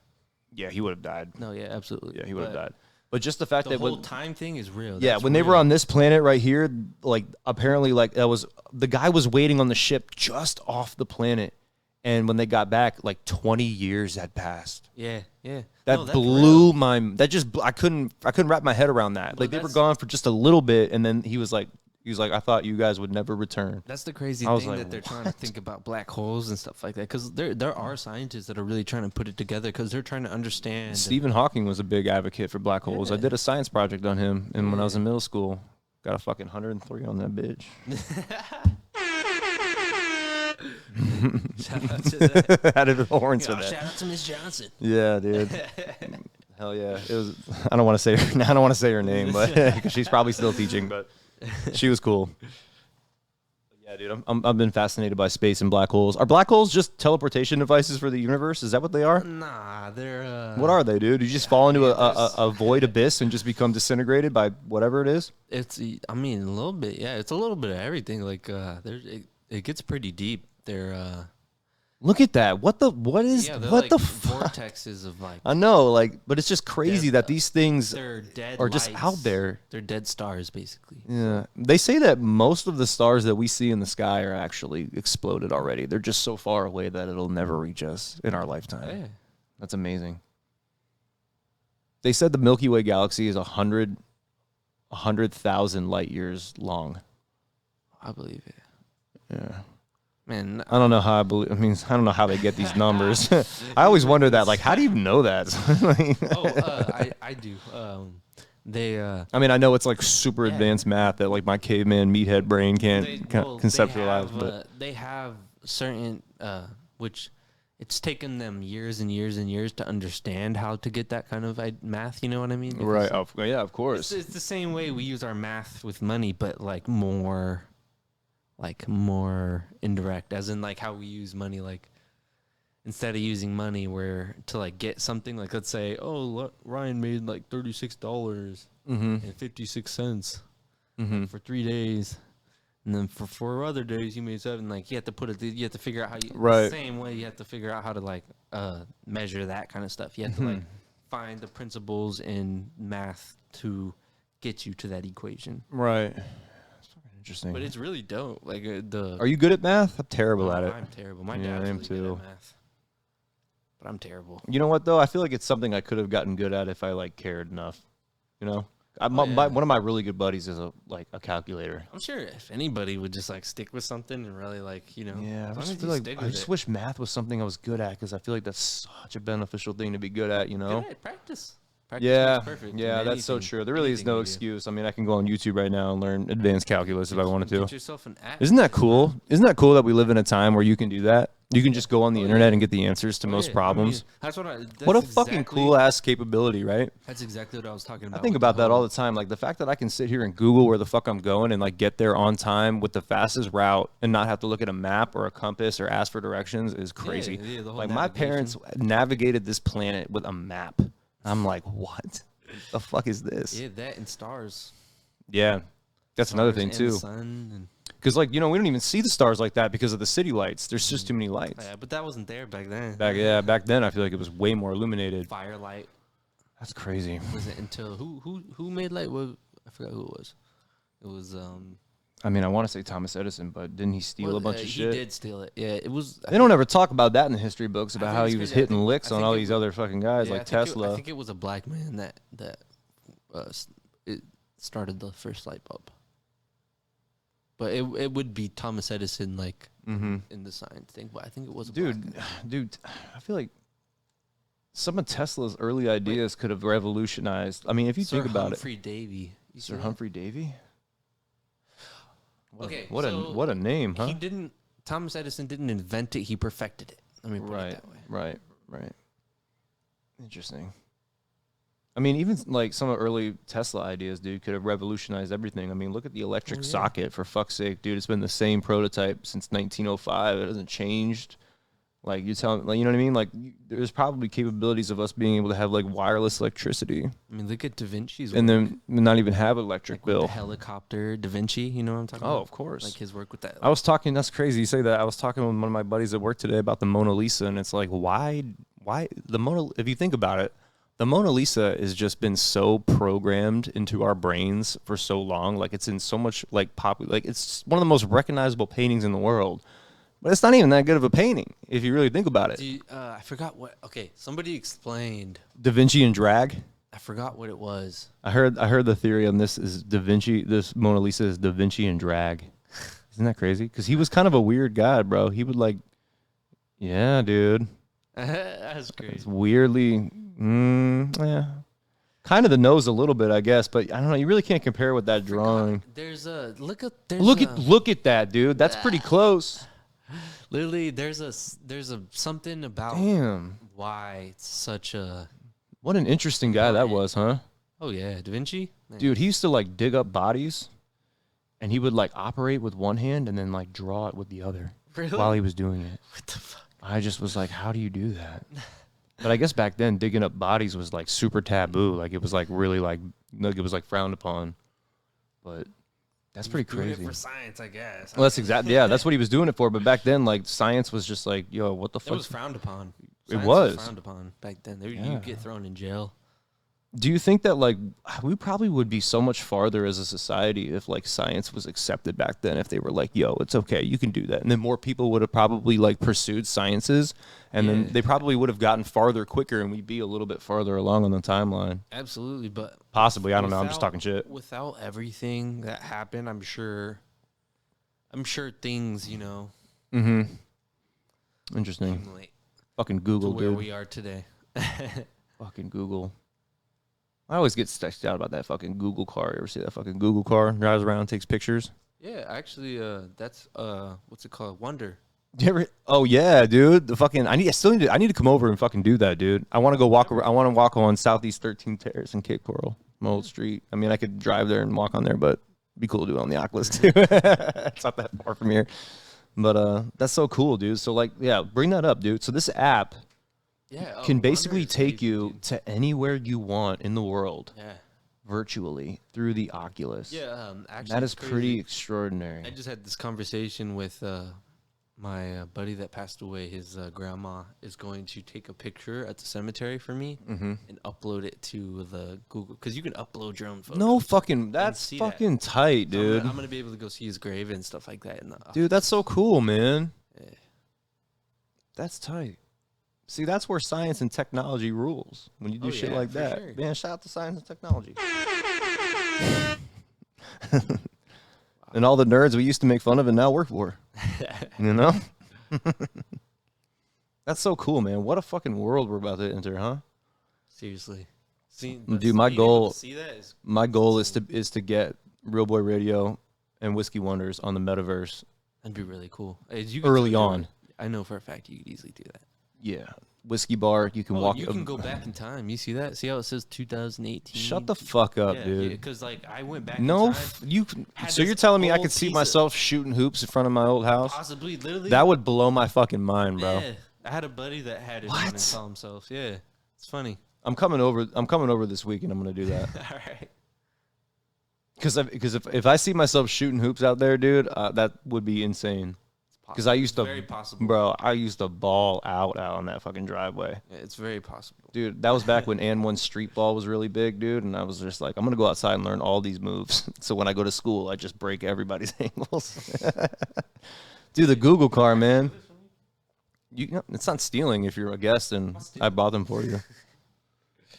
Yeah, he would have died. No, yeah, absolutely. Yeah, he would have But died. But just the fact The that whole when, time thing is real. yeah, That's when they were real. on this planet right here, like apparently, like that was the guy was waiting on the ship just off the planet, and when they got back, like 20 years had passed. Yeah. That No, that's blew real. my. That just I couldn't wrap my head around that. Like they were that's- gone for just a little bit, and then he was like, I thought you guys would never return. That's the crazy I was thing like, that they're trying to think about black holes and stuff like that. Because there are scientists that are really trying to put it together because they're trying to understand. Stephen Hawking was a big advocate for black holes. I Yeah. did a science project on him, and when I was in middle school, got a fucking 103 on that bitch. Shout out to that. Added the horns for that. Shout out to Miss Johnson. Yeah, dude. Hell yeah. It was. I don't want to say her. I don't want to say her name, but because she's probably still teaching. But she was cool. Yeah, dude. I've been fascinated by space and black holes. Are black holes just teleportation devices for the universe? Is that what they are? Nah, they're. What are they, dude? You just fall into a void abyss and just become disintegrated by whatever it is? It's. I mean, a little bit. Yeah, it's a little bit of everything. Like, it gets pretty deep. They're. Look at that. What is Yeah, they're what like the fuck? vortexes of like. I know, like, but it's just crazy They're- that these things They're dead. are just lights. out there. They're dead stars, basically. Yeah. They say that most of the stars that we see in the sky are actually exploded already. They're just so far away that it'll never reach us in our lifetime. Yeah. That's amazing. They said the Milky Way galaxy is 100,000 light years long. I believe it. Yeah. Man, I don't know how I don't know how they get these numbers. I always wonder that, like, how do you know that? I do. They. I mean, I know it's like super advanced math that like my caveman meathead brain can't conceptualize, but they have certain which it's taken them years and years and years to understand how to get that kind of math. You know what I mean? right. Because Yeah, of course. It's the same way we use our math with money, but like more indirect, as in like how we use money. Like instead of using money where to like get something, like let's say, Ryan made like $36 and 56 cents for 3 days, and then for 4 other days you made 7. Like you have to you have to figure out how you Right. the same way you have to figure out how to like measure that kind of stuff. You have to like find the principles in math to get you to that equation. Right. Interesting. But it's really dope. Like Are you good at math? I'm terrible at it. I'm terrible. My Yeah, I dad's am really good too. at math, but I'm terrible. You know what though? I feel like it's something I could have gotten good at if I like cared enough. You know, yeah. one of my really good buddies is a calculator. I'm sure if anybody would just like stick with something and really like Yeah, as I long just as feel you like stick I with just it. wish math was something I was good at because I feel like that's such a beneficial thing to be good at. You know. Good at practice. Practice Yeah, makes perfect. yeah, in that's so anything- true. There really is anything no we do. excuse. I mean, I can go on YouTube right now and learn advanced calculus if I wanted to. Get yourself an app. Isn't that cool? Isn't that cool that we live in a time where you can do that? You can just go on the internet and get the answers to most Yeah, problems. I mean, What a fucking cool ass capability, right? That's exactly what I was talking about. I think with about the that all whole- the time. Like the fact that I can sit here and Google where the fuck I'm going and like get there on time with the fastest route and not have to look at a map or a compass or ask for directions is crazy. yeah, the whole Like my parents navigated this planet with a map. I'm like, what? The fuck is this? Yeah, that and stars. Yeah. That's another Stars thing and too. the sun and Because like, you know, we don't even see the stars like that because of the city lights. There's just too many lights. yeah, but that wasn't there back then. Back then I feel like it was way more illuminated. Firelight That's crazy. wasn't until who made light? What, I forgot who it was. It was I mean, I want to say Thomas Edison, but didn't he steal a bunch of shit? He did steal it. Yeah, it was. They don't ever talk about that in the history books about think how it's he was crazy. I hitting think- licks I on think all it these was- other fucking guys yeah, like I think Tesla. I think it was a black man that it started the first light bulb. But it would be Thomas Edison, like, in the science thing. But I think it was a black guy. Dude, I feel like some of Tesla's early ideas could have revolutionized. I mean, if you think about Humphrey Davy. Sir Humphrey Davy? Okay, what a name, huh? Thomas Edison didn't invent it, he perfected it. Let me put it that way. Right. Interesting. I mean, even like some of early Tesla ideas, dude, could have revolutionized everything. I mean, look at the electric socket, for fuck's sake, dude. It's been the same prototype since 1905. It hasn't changed. Like, you tell me, like, you know what I mean? Like, there's probably capabilities of us being able to have like wireless electricity. I mean, look at Da Vinci's and work. then not even have electric like bill. The helicopter, Da Vinci, you know what I'm talking about? Oh, of course. Like his work with that. I was talking, that's crazy you say that. I was talking with one of my buddies at work today about the Mona Lisa, and it's like, why the Mona, if you think about it, the Mona Lisa has just been so programmed into our brains for so long. Like, it's in so much like like it's one of the most recognizable paintings in the world. But it's not even that good of a painting if you really think about it. I forgot what. Okay, somebody explained Da Vinci and drag. I forgot what it was. I heard the theory on this is Da Vinci. This Mona Lisa is Da Vinci and drag. Isn't that crazy? Because he was kind of a weird guy, bro. He would like, yeah, dude. That's crazy. It's weirdly, yeah. Kind of the nose a little bit, I guess, but I don't know. You really can't compare with that drawing. There's a Look at that, dude. That's pretty close. Literally, there's a something about why it's such a. What an interesting guy that was, huh? Oh yeah, Da Vinci. Man. Dude, he used to like dig up bodies, and he would like operate with one hand and then like draw it with the other while he was doing it. What the fuck? I just was like, how do you do that? But I guess back then digging up bodies was like super taboo. Like it was like really like it was like frowned upon. But that's pretty crazy. Doing it for science, I guess. Well, that's exactly that's what he was doing it for. But back then, like science was just like, yo, what the fuck? It was frowned upon. It was frowned upon back then. You get thrown in jail. Do you think that like we probably would be so much farther as a society if like science was accepted back then? If they were like, yo, it's okay, you can do that, and then more people would have probably like pursued sciences, and then they probably would have gotten farther quicker, and we'd be a little bit farther along on the timeline. Absolutely, but possibly, I don't know. I'm just talking shit. Without everything that happened, I'm sure things, you know. Interesting. Fucking Google, to where dude. we are today. Fucking Google. I always get stressed out about that fucking Google car. You ever see that fucking Google car? Drives around, takes pictures. Yeah, actually, that's what's it called? Wonder. Oh yeah, dude. The fucking I need to come over and fucking do that, dude. I want to go walk around. I want to walk on Southeast 13th Terrace in Cape Coral, my old street. I mean, I could drive there and walk on there, but it'd be cool to do it on the Oculus too. It's not that far from here. But that's so cool, dude. So like, yeah, bring that up, dude. So this app can basically take you to anywhere you want in the world. Yeah. Virtually through the Oculus. Yeah, actually, that is pretty extraordinary. I just had this conversation with my buddy that passed away. His grandma is going to take a picture at the cemetery for me and upload it to the Google, because you can upload your own photos. No fucking, that's fucking tight, dude. I'm gonna be able to go see his grave and stuff like that. Dude, that's so cool, man. Yeah. That's tight. See, that's where science and technology rules. When you do shit like that. Sure. Man, shout out to science and technology. And all the nerds we used to make fun of and now work for. You know? That's so cool, man. What a fucking world we're about to enter, huh? Seriously. Dude, my goal is to get RealBoy Radio and Whiskey Wonders on the metaverse. That'd be really cool. Early on. I know for a fact you could easily do that. Yeah. Whiskey bar, you can walk. You can go back in time. You see that? See how it says 2018? Shut the fuck up, dude. Because like I went back. No, in time, so you're telling me I could see myself shooting hoops in front of my old house? Possibly, literally. That would blow my fucking mind, bro. Yeah, I had a buddy that had it and saw himself. Yeah, it's funny. I'm coming over this week, and I'm gonna do that. All right. Because if I see myself shooting hoops out there, dude, that would be insane. Because I used to, very possible. Bro, I used to ball out on that fucking driveway. Yeah, it's very possible. Dude, that was back when N1 street ball was really big, dude. And I was just like, I'm going to go outside and learn all these moves. So when I go to school, I just break everybody's ankles. Dude, the Google car, man. It's not stealing if you're a guest and I bought them for you.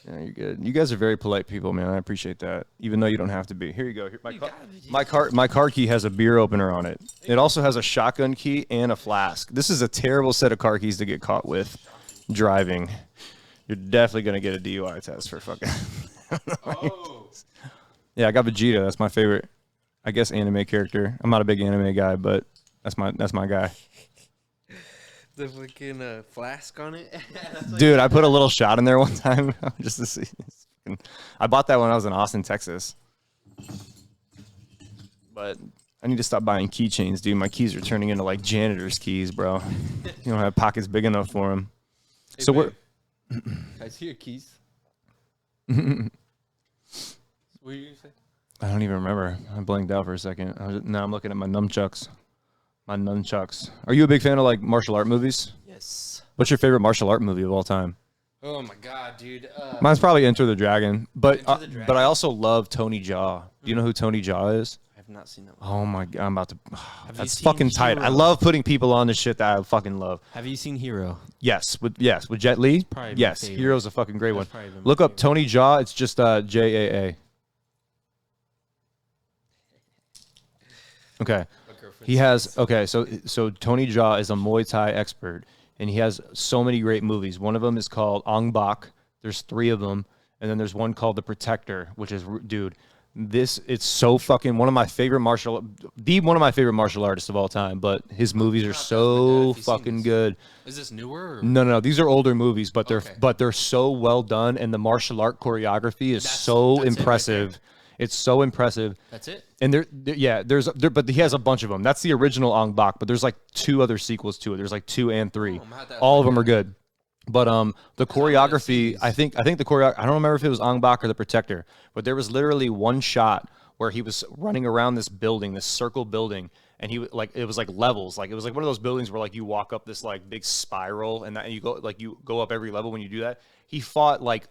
Yeah, you're good. You guys are very polite people, man. I appreciate that. Even though you don't have to be. Here you go. Here, my car key has a beer opener on it. It also has a shotgun key and a flask. This is a terrible set of car keys to get caught with driving. You're definitely gonna get a DUI test for fucking. Oh. Yeah, I got Vegeta. That's my favorite, I guess, anime character. I'm not a big anime guy, but that's my guy. The fucking flask on it. Dude, I put a little shot in there one time just to see. I bought that when I was in Austin, Texas. But I need to stop buying keychains, dude. My keys are turning into like janitor's keys, bro. You don't have pockets big enough for them. Hey, so babe. Can I see your keys? What were you gonna say? I don't even remember. I blanked out for a second. Now I'm looking at my nunchucks. My nunchucks. Are you a big fan of like martial art movies? Yes. What's your favorite martial art movie of all time? Oh my god, dude. Mine's probably Enter the Dragon. But Enter the Dragon? but I also love Tony Jaa. Do you know who Tony Jaa is? I have not seen that one. Oh my god, I'm about to. Have That's you seen fucking tight. I Hero? love putting people on this shit that I fucking love. Have you seen Hero? Yes, with Jet Li. probably my Yes, favorite. Hero's a fucking great That's one. probably my Look up favorite. Tony Jaa. It's just JAA. Okay. He has so Tony Jaa is a Muay Thai expert, and he has so many great movies. One of them is called Ong Bak. There's 3 of them, and then there's one called The Protector, which is dude. It's so fucking one of my favorite martial artists of all time. But his movies are so fucking good. Is this newer? Or? No, these are older movies, but Okay. they're so well done, and the martial art choreography is so that's it right impressive. there. It's so impressive. That's it. And but he has a bunch of them. That's the original Ong Bak, but there's like 2 other sequels to it. There's like 2 and 3. I'm gonna have to All of look them at are good. But the choreography, I think the choreo. I don't remember if it was Ong Bak or The Protector, but there was literally one shot where he was running around this building, this circle building, and it was like levels, like it was like one of those buildings where like you walk up this like big spiral, and you go up every level when you do that. He fought like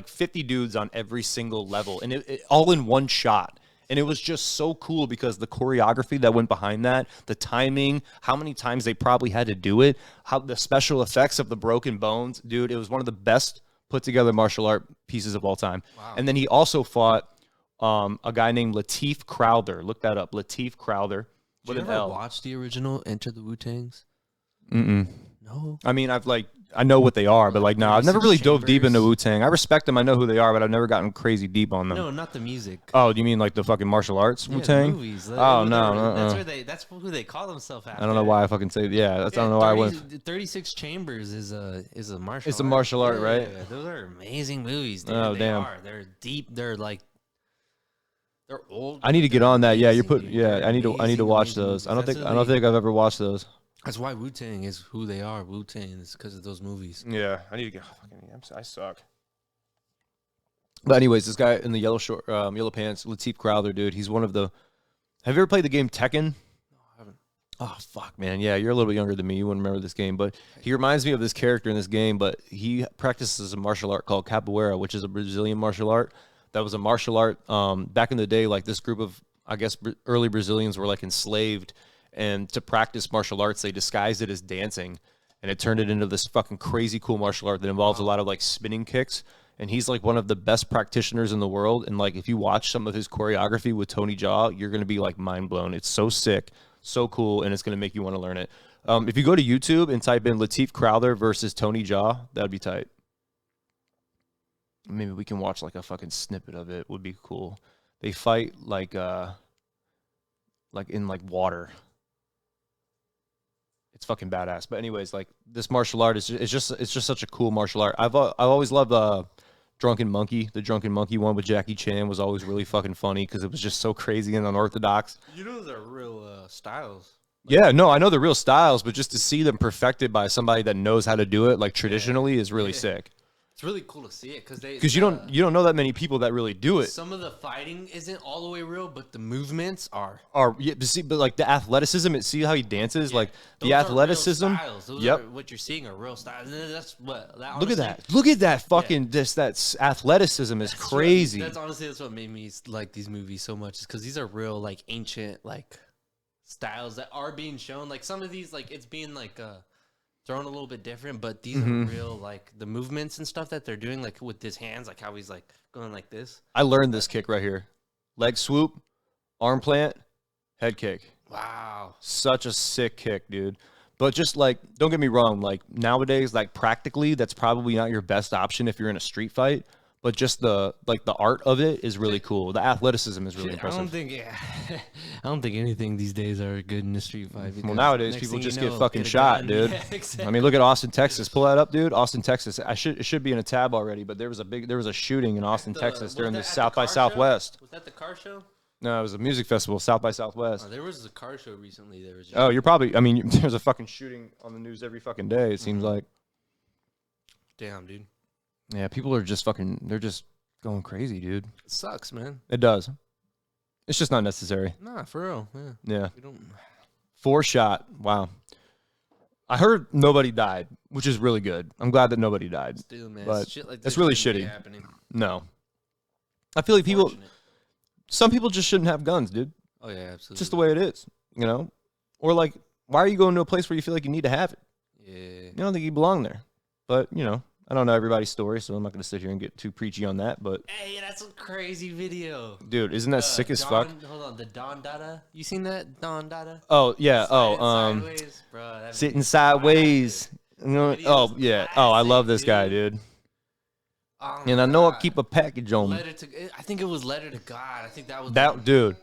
50 dudes on every single level, and it all in one shot. And it was just so cool because the choreography that went behind that, the timing, how many times they probably had to do it, how the special effects of the broken bones, dude, it was one of the best put together martial art pieces of all time. Wow. And then he also fought a guy named Lateef Crowther. Look that up, Lateef Crowther. Did you ever watch the original Enter the Wu-Tangs? No. I mean, I know what they are, but like, no, I've never really dove deep into Wu-Tang. I respect them. I know who they are, but I've never gotten crazy deep on them. No, not the music. Oh, do you mean like the fucking martial arts Wu-Tang? The movies. Oh, no. That's who they call themselves after. I don't know why I fucking say, I don't know why I went. 36 Chambers is a martial It's a martial art, right? Yeah, those are amazing movies, dude. Oh, they damn. are. They're deep. They're old. I need to get on that. Yeah, amazing, dude. I need to Amazing, watch amazing those. I movies. don't think I've ever watched those. That's why Wu-Tang is who they are. Wu-Tang is because of those movies. Yeah, I need to get. I suck. But anyways, this guy in the yellow pants, Lateef Crowther, dude. He's one of the. Have you ever played the game Tekken? No, I haven't. Oh fuck, man. Yeah, you're a little bit younger than me. You wouldn't remember this game, but he reminds me of this character in this game. But he practices a martial art called capoeira, which is a Brazilian martial art. That was a martial art back in the day. Like this group of, I guess, early Brazilians were like enslaved. And to practice martial arts, they disguised it as dancing, and it turned it into this fucking crazy cool martial art that involves a lot of like spinning kicks. And he's like one of the best practitioners in the world. And like if you watch some of his choreography with Tony Jaa, you're gonna be like mind blown. It's so sick, so cool, and it's gonna make you want to learn it. If you go to YouTube and type in Lateef Crowther versus Tony Jaa, that'd be tight. Maybe we can watch like a fucking snippet of it. Would be cool. They fight like in like water. It's fucking badass. But anyways, like this martial art is just such a cool martial art. I've always loved Drunken Monkey. The Drunken Monkey one with Jackie Chan was always really fucking funny because it was just so crazy and unorthodox. You know they're real styles. Yeah, no, I know the real styles, but just to see them perfected by somebody that knows how to do it like traditionally is really sick. It's really cool to see it because you don't know that many people that really do it. Some of the fighting isn't all the way real, but the movements are. Yeah, but like the athleticism, see how he dances, like the athleticism. Those are what you're seeing are real styles. That's what. Look at that! Look at that fucking that athleticism is crazy. That's honestly what made me like these movies so much, is because these are real like ancient like styles that are being shown. Like some of these, like it's being like thrown a little bit different, but these are real, like the movements and stuff that they're doing, like with his hands, like how he's like going like this. I learned this kick right here. Leg swoop, arm plant, head kick. Wow. Such a sick kick, dude. But just like, don't get me wrong, like nowadays, like practically, that's probably not your best option if you're in a street fight. But just the art of it is really cool. The athleticism is really impressive. I don't think anything these days are good in the street fight. Well, nowadays people just get fucking shot, dude. Yeah, exactly. I mean, look at Austin, Texas. Pull that up, dude. Austin, Texas. It should be in a tab already, but there was a shooting in Austin, Texas during the South by Southwest. Was that the car show? No, it was a music festival, South by Southwest. Oh, there was a car show recently. There was. Oh, you're probably. I mean, there's a fucking shooting on the news every fucking day. It seems like. Damn, dude. Yeah, people are just fucking. They're just going crazy, dude. It sucks, man. It does. It's just not necessary. Nah, for real. Yeah. Yeah. We don't. 4 shot. Wow. I heard nobody died, which is really good. I'm glad that nobody died. Still, man. But shit like that's this really shouldn't be shitty. happening. No. I feel like people. Fortunate. Some people just shouldn't have guns, dude. Oh yeah, absolutely. Just the way it is, you know? Or like, why are you going to a place where you feel like you need to have it? Yeah. You don't think you belong there. But, you know, I don't know everybody's story, so I'm not going to sit here and get too preachy on that. But, Hey, that's a crazy video. dude, isn't that sick as fuck? Hold on, the Don Dada. You seen that Don Dada? Oh, yeah. Sideways, bro. That Sitting video's sideways. You know, Video's oh, yeah. Oh, I love this guy, dude. dude. Oh And my I know I'll God. keep a package on me. I think it was Letter to God. I think that was That, dude,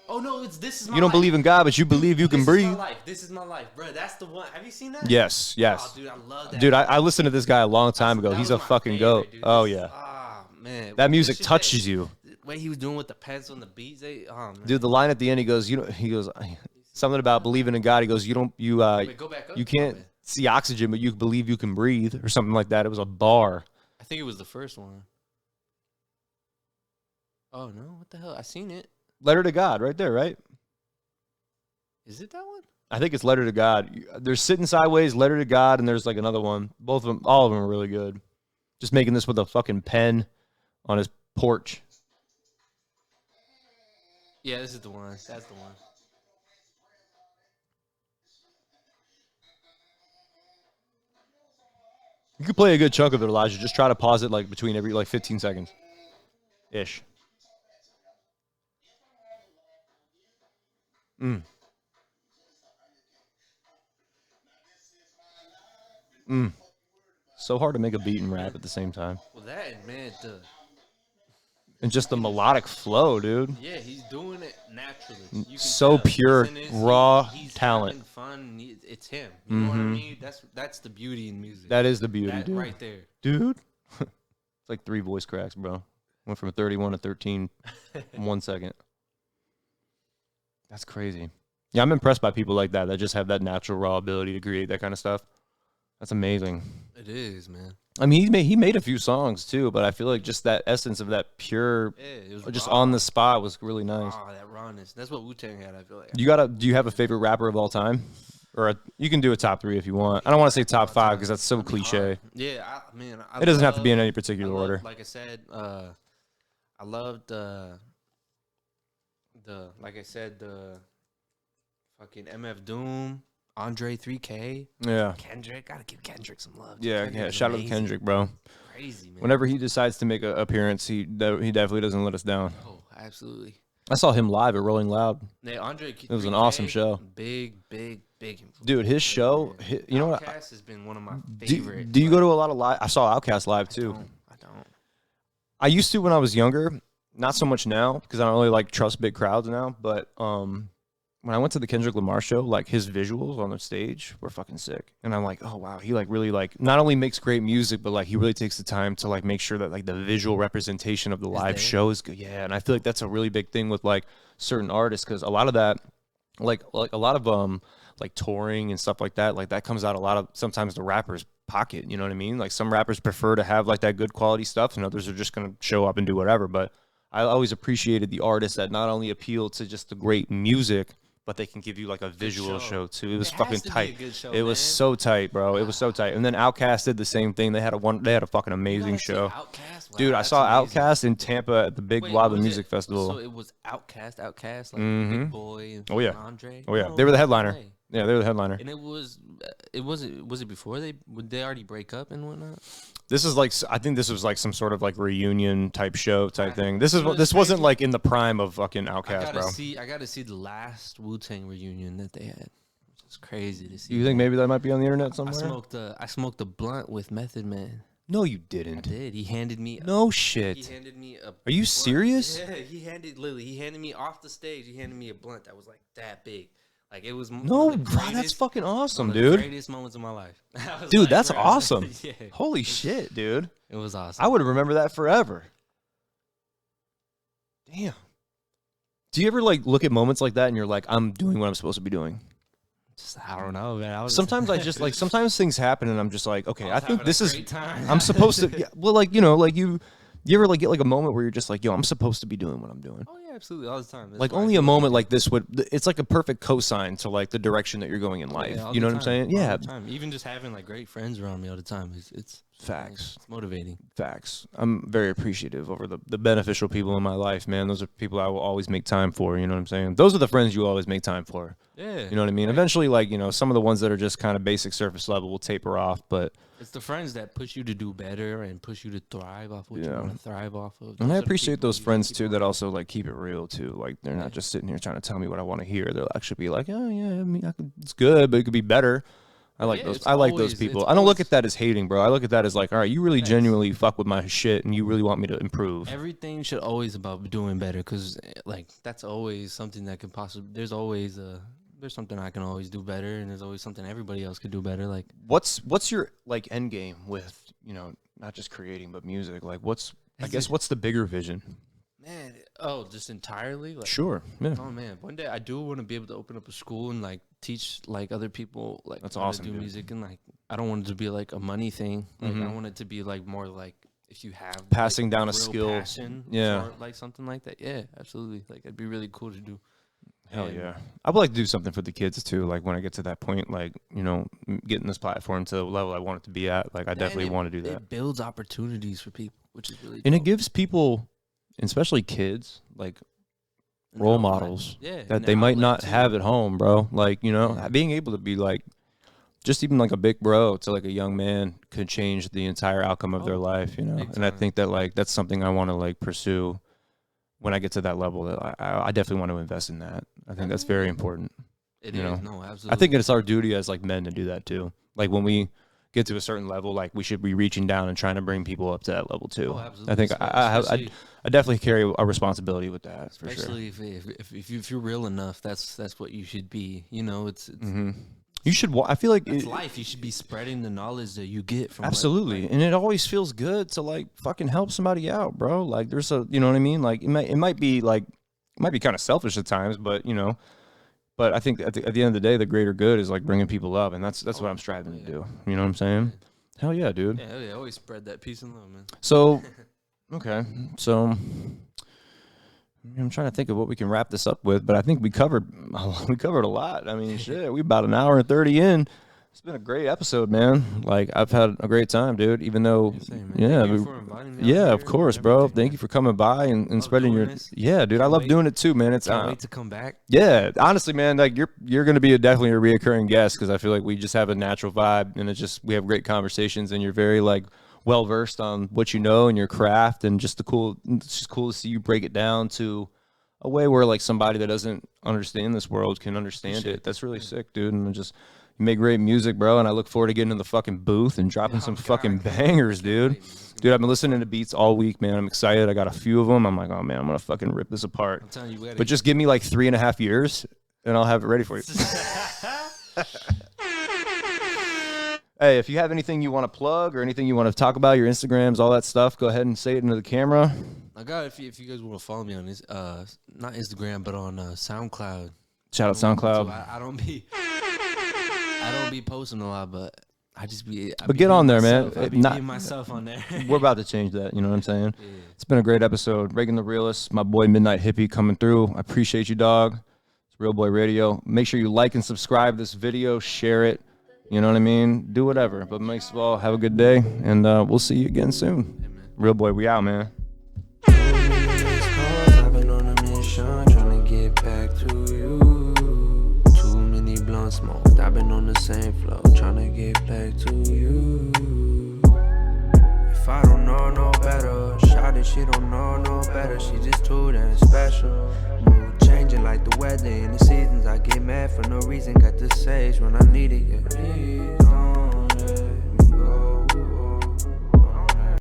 Oh no, it's This Is My you don't Life. believe in God, but you believe you can This breathe. Is my life. This is my life, bro. That's the one. Have you seen that? Yes, yes. Oh, dude, I love that. Dude, I listened to this guy a long time ago. That He's was a my fucking favorite, goat. dude. Oh, This- yeah. Ah, man. That music shit touches you. The way he was doing with the pencil and the beats, oh man. Dude, the line at the end, he goes, something about believing in God. He goes, Wait, go back up. you can't see oxygen, but you believe you can breathe, or something like that. It was a bar. I think it was the first one. Oh no, what the hell? I seen it. Letter to God, right there, right? Is it that one? I think it's Letter to God. There's Sitting Sideways, Letter to God, and there's like another one. Both of them, all of them are really good. Just making this with a fucking pen on his porch. Yeah, this is the one. That's the one. You could play a good chunk of it, Elijah. Just try to pause it like between every 15 seconds. Ish. So hard to make a beat and rap at the same time. Well, that man, And just the melodic flow, dude. yeah, he's doing it naturally. You can So tell. pure, Listen, raw he's talent. having fun. It's him. You know what I mean? That's the beauty in music. That is the beauty, That dude. right there. Dude. It's like 3 voice cracks, bro. Went from 31 to 13 in 1 second. That's crazy. Yeah, I'm impressed by people like that just have that natural raw ability to create that kind of stuff. That's amazing. It is, man. I mean, he made a few songs too, but I feel like just that essence of that pure, Yeah, it was just raw. on the spot was really nice. Oh, that rawness. That's what Wu-Tang had, I feel like. Do you have a favorite rapper of all time? Or you can do a top 3 if you want. I don't want to say top 5 because that's so cliche. Yeah, I It doesn't have to be in love- any particular order. Like I said, I loved the fucking MF Doom, Andre 3K, Yeah. Kendrick. Gotta give Kendrick some love. Yeah, Kendrick yeah. is Shout out to amazing. Kendrick, bro. Crazy, man. Whenever he decides to make an appearance, he definitely doesn't let us down. Oh, absolutely. I saw him live at Rolling Loud. Yeah, Andre. It was an awesome show. Big influence. Dude, his show, you know what? Outkast has been one of my favorite. Do you go to a lot of live? I saw Outkast live too. I don't. I used to when I was younger, not so much now because I don't really like trust big crowds now. But when I went to the Kendrick Lamar show, like his visuals on the stage were fucking sick, and I'm like, oh wow, he like really like not only makes great music, but like he really takes the time to like make sure that like the visual representation of the live there? show is good. Yeah, and I feel like that's a really big thing with like certain artists because a lot of that, like a lot of like touring and stuff like that comes out a lot of sometimes the rapper's pocket. You know what I mean? Like some rappers prefer to have like that good quality stuff, and others are just gonna show up and do whatever. But I always appreciated the artists that not only appeal to just the great music, but they can give you like a visual show too. It was It fucking has to be a tight. good show, It was man. so tight, bro. It was so tight. And then Outkast did the same thing. They had a fucking amazing show. Outkast? Wow, Dude, I that's saw amazing. Outkast in Tampa at the Big Wait, Waba was Music it- Festival. So it was Outkast, like Mhm. Big Boy and Oh, yeah. Andre. Oh yeah, they were the headliner. way. Yeah, they were the headliner. And was it before would they already break up and whatnot? This is like, I think this was like some sort of like reunion type show type thing. This wasn't like in the prime of fucking Outkast, bro. I gotta see the last Wu-Tang reunion that they had. It's crazy to see. You think maybe that might be on the internet somewhere? I smoked a blunt with Method Man. No, you didn't. I did. He handed me. No shit. He handed me a. Are you blunt. serious? Yeah, he handed me off the stage. He handed me a blunt that was like that big. Like it was. No, bro, that's fucking awesome, one of dude. the greatest moments of my life. Dude, like, that's bro, awesome. Yeah. Holy shit, dude. It was awesome. I would remember that forever. Damn. Do you ever like look at moments like that and you're like, I'm doing what I'm supposed to be doing? I don't know, man. Sometimes I just like, sometimes things happen and I'm just like, okay, I think this is, time. I'm supposed to, yeah, well, like, you know, like you ever like get like a moment where you're just like, yo, I'm supposed to be doing what I'm doing. Oh yeah, absolutely, all the time. That's Like why only a moment like this it's like a perfect cosign to like the direction that you're going in life. Yeah, all You know the what I'm time, saying? all Yeah. the time. Even just having like great friends around me all the time it's Facts. It's motivating. Facts. I'm very appreciative over the beneficial people in my life, man. Those are people I will always make time for. You know what I'm saying? Those are the friends you always make time for. Yeah. You know what I mean? Right. Eventually, like, you know, some of the ones that are just kind of basic surface level will taper off, but it's the friends that push you to do better and push you to thrive off what you want to thrive off of. And I appreciate those friends too that also like keep it real too. Like they're not just sitting here trying to tell me what I want to hear. They'll actually be like, oh yeah, I mean, it's good, but it could be better. I like those. I like those people. I don't look at that as hating, bro. I look at that as like, all right, you really genuinely fuck with my shit, and you really want me to improve. Everything should always about doing better, because like that's always something that can possibly. There's always there's something I can always do better, and there's always something everybody else could do better. Like, what's your like end game with, you know, not just creating but music? Like, what's the bigger vision? Man, just entirely. Like, sure. Yeah. Oh man, one day I do want to be able to open up a school and like teach like other people like that's how awesome, to do dude. music, and like I don't want it to be like a money thing. Like I want it to be like more like if you have passing like, down a real skill. passion for, like something like that. Yeah, absolutely. Like it'd be really cool to do. Hell yeah. I would like to do something for the kids too. Like when I get to that point, like, you know, getting this platform to the level I want it to be at, like I definitely want to do that. It builds opportunities for people, which is really dope. And it gives people, especially kids, like role models that they might not have at home, bro. Like, you know, being able to be like, just even like a big bro to like a young man could change the entire outcome of their life, you know? And I think that like, that's something I want to like pursue when I get to that level. That I definitely want to invest in that. I think that's very important. It you is. know? No, absolutely. I think it's our duty as like men to do that too. Like when we get to a certain level, like we should be reaching down and trying to bring people up to that level too. Oh, absolutely. I think I definitely carry a responsibility with that, for sure. Especially if you're real enough, that's what you should be. You know, it's you should. I feel like it's life. You should be spreading the knowledge that you get from absolutely, and it always feels good to like fucking help somebody out, bro. Like there's a, you know what I mean? Like it might be kind of selfish at times, but you know. But I think at the end of the day, the greater good is like bringing people up, and that's what I'm striving to do. You know what I'm saying? Hell yeah, dude. Yeah, hell yeah. Always spread that peace and love, man. So, okay, so I'm trying to think of what we can wrap this up with, but I think we covered a lot. I mean, shit, we about an hour and 30 in. It's been a great episode, man. Like I've had a great time, dude. Even though, yeah, Thank you for inviting me out of here course, bro. Thank you for coming by and spreading your. Yeah, dude, I love doing it too, man. It's can't wait to come back. Yeah, honestly, man, like you're gonna be definitely a reoccurring guest because I feel like we just have a natural vibe, and we have great conversations, and you're very like well versed on what you know and your craft, and it's just cool to see you break it down to a way where like somebody that doesn't understand this world can understand it. That's really sick, dude, and you make great music, bro, and I look forward to getting in the fucking booth and dropping some fucking bangers, dude. Dude, I've been listening to beats all week, man. I'm excited. I got a few of them. I'm like, oh, man, I'm going to fucking rip this apart. I'm telling you, but just give me like 3.5 years, and I'll have it ready for you. Hey, if you have anything you want to plug or anything you want to talk about, your Instagrams, all that stuff, go ahead and say it into the camera. I got it if you guys want to follow me on this, not Instagram, but on SoundCloud. Shout out SoundCloud. So I don't be posting a lot, but I just be. But get on there, man. I be being myself on there. We're about to change that. You know what I'm saying? Yeah. It's been a great episode. Ragain The Realest, my boy Midnite Hippie coming through. I appreciate you, dog. It's RealBoy Radio. Make sure you like and subscribe this video. Share it. You know what I mean? Do whatever. But most of all, have a good day, and we'll see you again soon. RealBoy, we out, man. I've been on a mission, trying to get back to you. Too many blunts blunt smoked. I've been on the same flow, tryna get back to you. If I don't know no better, shawty, she don't know no better. She just too damn special. Mood changing like the weather in the seasons. I get mad for no reason, got the sage when I need it, yeah. Please don't